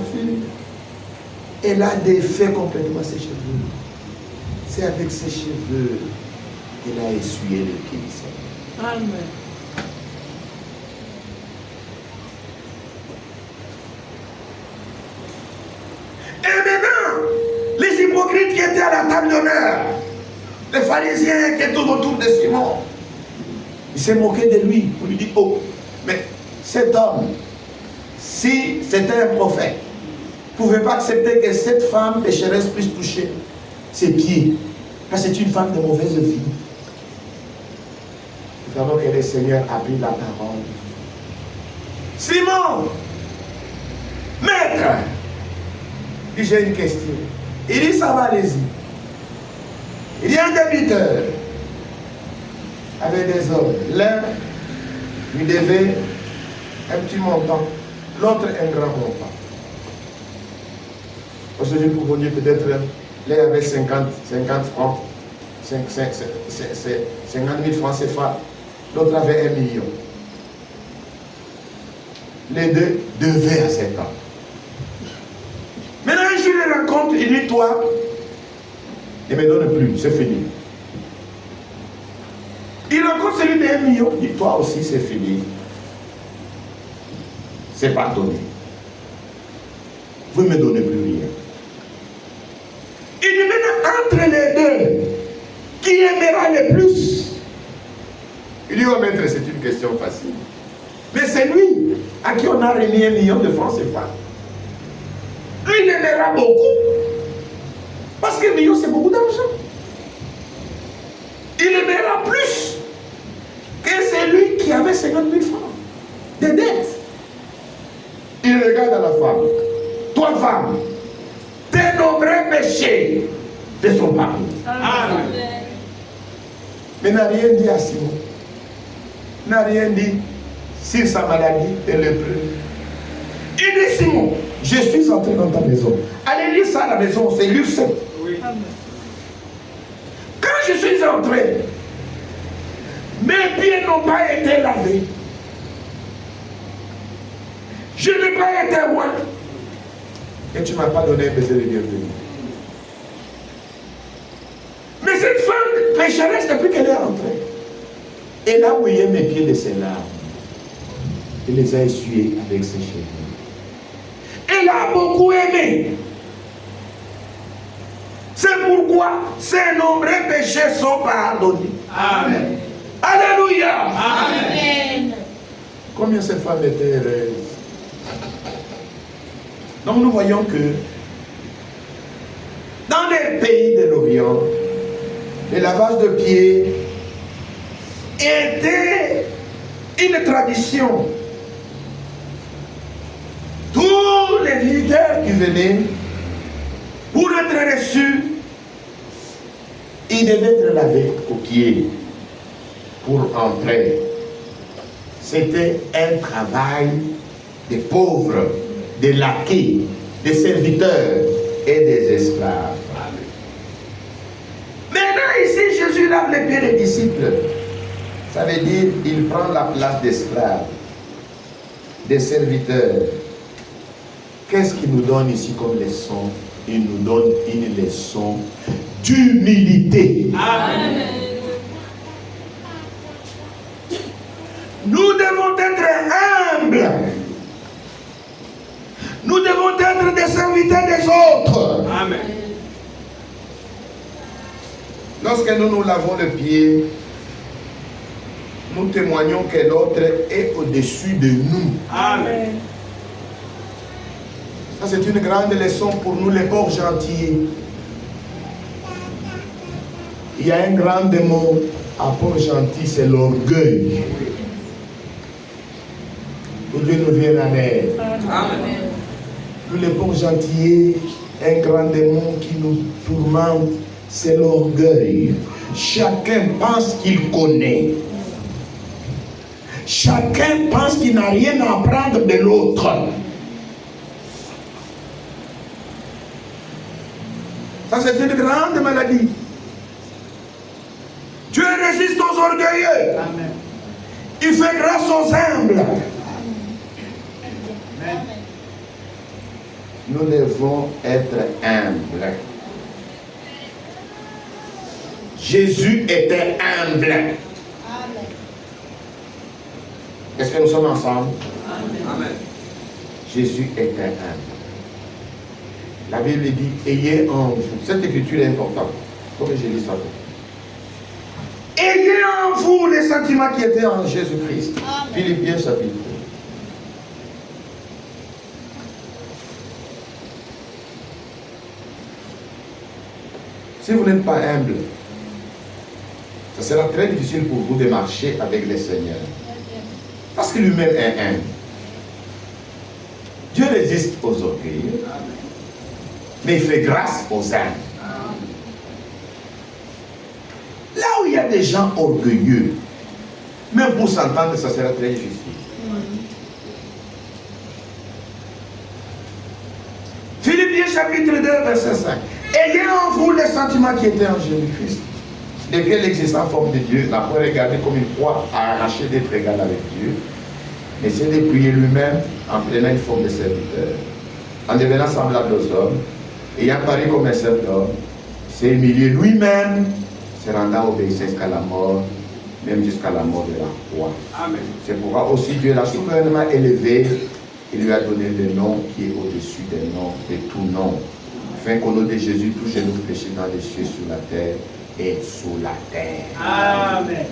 Elle a défait complètement ses cheveux. C'est avec ses cheveux qu'elle a essuyé le pied du Seigneur. Amen. d'honneur. Les pharisiens qui étaient autour de Simon, ils s'est moqué de lui. On lui dit, oh, mais cet homme, si c'était un prophète, ne pouvait pas accepter que cette femme pécheresse puisse toucher ses pieds. Car c'est une femme de mauvaise vie. Nous savons que le Seigneur a pris la parole. Simon, maître, il dit, j'ai une question. Il dit, ça va, allez-y. Il y a un débiteur avec des hommes. L'un lui devait un petit montant, l'autre un grand montant. Aujourd'hui, pour vous dire peut-être, l'un avait 50 francs, 50 000 francs CFA, l'autre avait 1 million. Les deux devaient à cet homme. Maintenant, un jour, il rencontre, il dit, toi, ne me donne plus, c'est fini. Il rencontre celui de 1 million, il dit, toi aussi, c'est fini. C'est pardonné. Vous ne me donnez plus rien. Il dit maintenant, entre les deux, qui aimera le plus? Il dit, oh maître, c'est une question facile. Mais c'est lui à qui on a remis 1 million de francs CFA. Lui, il aimera beaucoup. Parce que 1 million, c'est beaucoup d'argent. Il aimera plus que celui qui avait 50 000 francs de dettes. Il regarde à la femme. Toi, femme, tes nombreux péchés te sont pardonnés. Amen. Mais n'a rien dit à Simon. N'a rien dit sur sa maladie et le prix. Il dit, Simon, je suis entré dans ta maison. Allez lire ça à la maison, c'est Luc 7. Oui. Quand je suis entré, mes pieds n'ont pas été lavés. Je n'ai pas été loin. Et tu ne m'as pas donné un baiser de bienvenue. Mais cette femme pécheresse depuis qu'elle est entrée. Elle a mouillé mes pieds de ses larmes. Elle les a essuyés avec ses cheveux. Elle a beaucoup aimé. C'est pourquoi ses nombreux péchés sont pardonnés. Amen. Alléluia. Amen. Combien cette femme était heureuse. Donc nous voyons que dans les pays de l'Orient, le lavage de pieds était une tradition. Tous les visiteurs qui venaient pour être reçus, ils devaient être lavés aux pieds pour entrer. C'était un travail des pauvres, des laquais, des serviteurs et des esclaves. Maintenant ici, Jésus lave les pieds des disciples. Ça veut dire qu'il prend la place d'esclaves, des serviteurs. Qu'est-ce qu'il nous donne ici comme leçon? Il nous donne une leçon d'humilité. Amen. Nous devons être humbles. Nous devons être des serviteurs des autres. Amen. Lorsque nous lavons le pied, nous témoignons que l'autre est au-dessus de nous. Amen. Ça, c'est une grande leçon pour nous, les pauvres gentils. Il y a un grand démon à Port-Gentil, c'est l'orgueil. Que Dieu nous vienne en aide. Amen. Nous, les pauvres gentils, un grand démon qui nous tourmente, c'est l'orgueil. Chacun pense qu'il connaît. Chacun pense qu'il n'a rien à apprendre de l'autre. Ça, c'est une grande maladie. Dieu résiste aux orgueilleux. Amen. Il fait grâce aux humbles. Amen. Nous devons être humbles. Jésus était humble. Amen. Est-ce que nous sommes ensemble? Amen. Jésus était humble. La Bible dit, ayez en vous. Cette écriture est importante. Faut que je lise ça. Ayez en vous les sentiments qui étaient en Jésus-Christ. Philippiens chapitre 1. Si vous n'êtes pas humble, ça sera très difficile pour vous de marcher avec le Seigneur. Parce que lui-même est humble. Dieu résiste aux orgueilleux, mais il fait grâce aux humbles. Là où il y a des gens orgueilleux, même pour s'entendre, ça sera très difficile. Philippiens chapitre 2, verset 5. Ayez en vous les sentiments qui étaient en Jésus-Christ, lesquels existent en forme de Dieu, n'a pas regardé comme une proie à arracher d'être égal avec Dieu, mais c'est de prier lui-même en prenant une forme de serviteur, en devenant semblable aux hommes, ayant paru comme un seul homme, s'est humilié lui-même, se rendant obéissant jusqu'à la mort, même jusqu'à la mort de la croix. Amen. C'est pourquoi aussi Dieu l'a souverainement élevé, il lui a donné le nom qui est au-dessus des noms, de tout nom, afin qu'au nom de Jésus, tout genou fléchisse dans les cieux, sur la terre et sous la terre. Amen.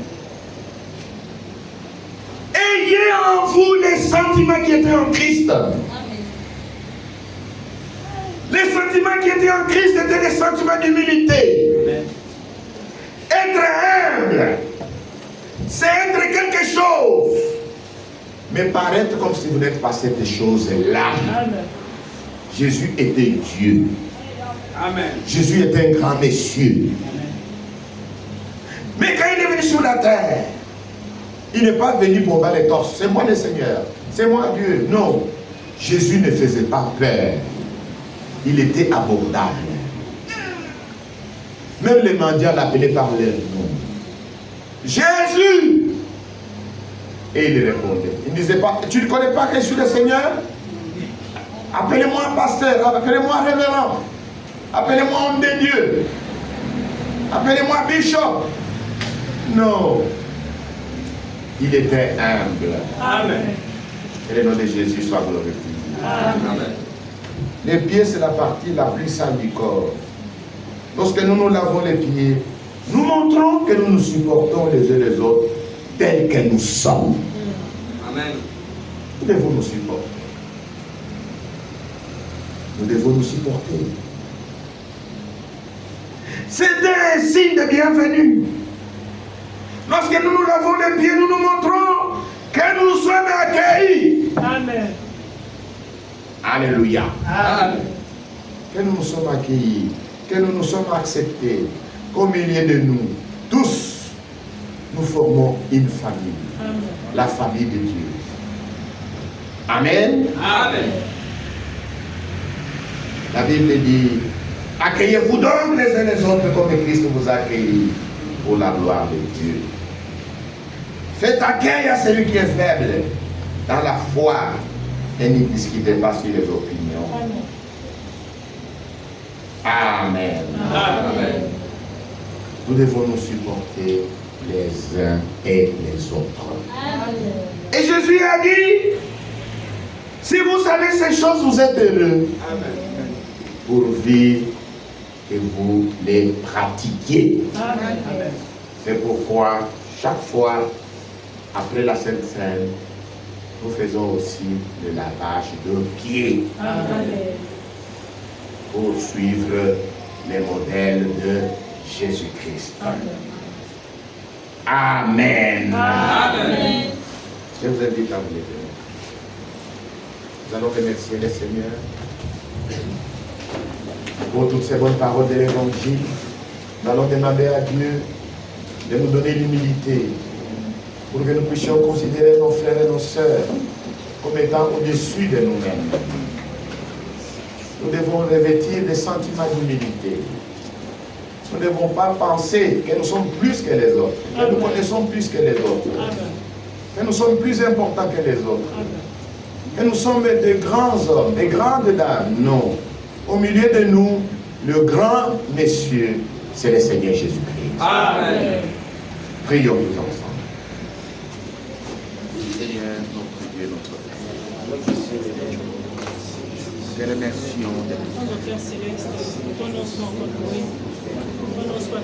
Ayez en vous les sentiments qui étaient en Christ. Les sentiments qui étaient en Christ étaient des sentiments d'humilité. Être humble, c'est être quelque chose. Mais paraître comme si vous n'êtes pas cette chose-là. Jésus était Dieu. Amen. Jésus était un grand monsieur. Mais quand il est venu sur la terre, il n'est pas venu pour battre les torses. C'est moi le Seigneur. C'est moi Dieu. Non. Jésus ne faisait pas peur. Il était abordable. Même les mendiants l'appelaient par leur nom. Jésus! Et il répondait. Il ne disait pas, tu ne connais pas que je suis le Seigneur? Appelez-moi pasteur, appelez-moi révérend, appelez-moi homme de Dieu, appelez-moi bishop. Non. Il était humble. Amen. Que le nom de Jésus soit glorifié. Amen. Les pieds, c'est la partie la plus sale du corps. Lorsque nous nous lavons les pieds, nous montrons que nous nous supportons les uns les autres tels que nous sommes. Amen. Nous devons nous supporter. Nous devons nous supporter. C'est un signe de bienvenue. Lorsque nous nous lavons les pieds, nous nous montrons que nous sommes accueillis. Amen. Alléluia. Amen. Que nous nous sommes accueillis, que nous nous sommes acceptés. Qu'au milieu de nous, tous, nous formons une famille. Amen. La famille de Dieu. Amen. Amen. La Bible dit, accueillez-vous donc les uns les autres comme Christ vous a accueillis pour la gloire de Dieu. Faites accueil à celui qui est faible dans la foi et ne discutez pas sur les opinions. Amen. Amen. Nous devons nous supporter les uns et les autres. Amen. Et Jésus a dit, si vous savez ces choses, vous êtes heureux. Amen. Pourvu que vous les pratiquiez. Amen. C'est pourquoi chaque fois après la Sainte Seine, nous faisons aussi le lavage de pieds Amen. pour suivre les modèles de Jésus-Christ. Amen. Amen. Je vous invite à vous lever. Nous allons remercier le Seigneur pour toutes ces bonnes paroles de l'Évangile. Nous allons demander à Dieu de nous donner l'humilité pour que nous puissions considérer nos frères et nos sœurs comme étant au-dessus de nous-mêmes. Nous devons revêtir des sentiments d'humilité. Nous ne devons pas penser que nous sommes plus que les autres, que nous connaissons plus que les autres, que nous sommes plus importants que les autres, que nous sommes de grands hommes, de grandes dames. Non. Au milieu de nous, le grand monsieur, c'est le Seigneur Jésus-Christ. Amen. Prions nous ensemble. Seigneur, notre Dieu, notre Père. te remercions de Notre Père Céleste, ton nom soit encore loué. Ton nom soit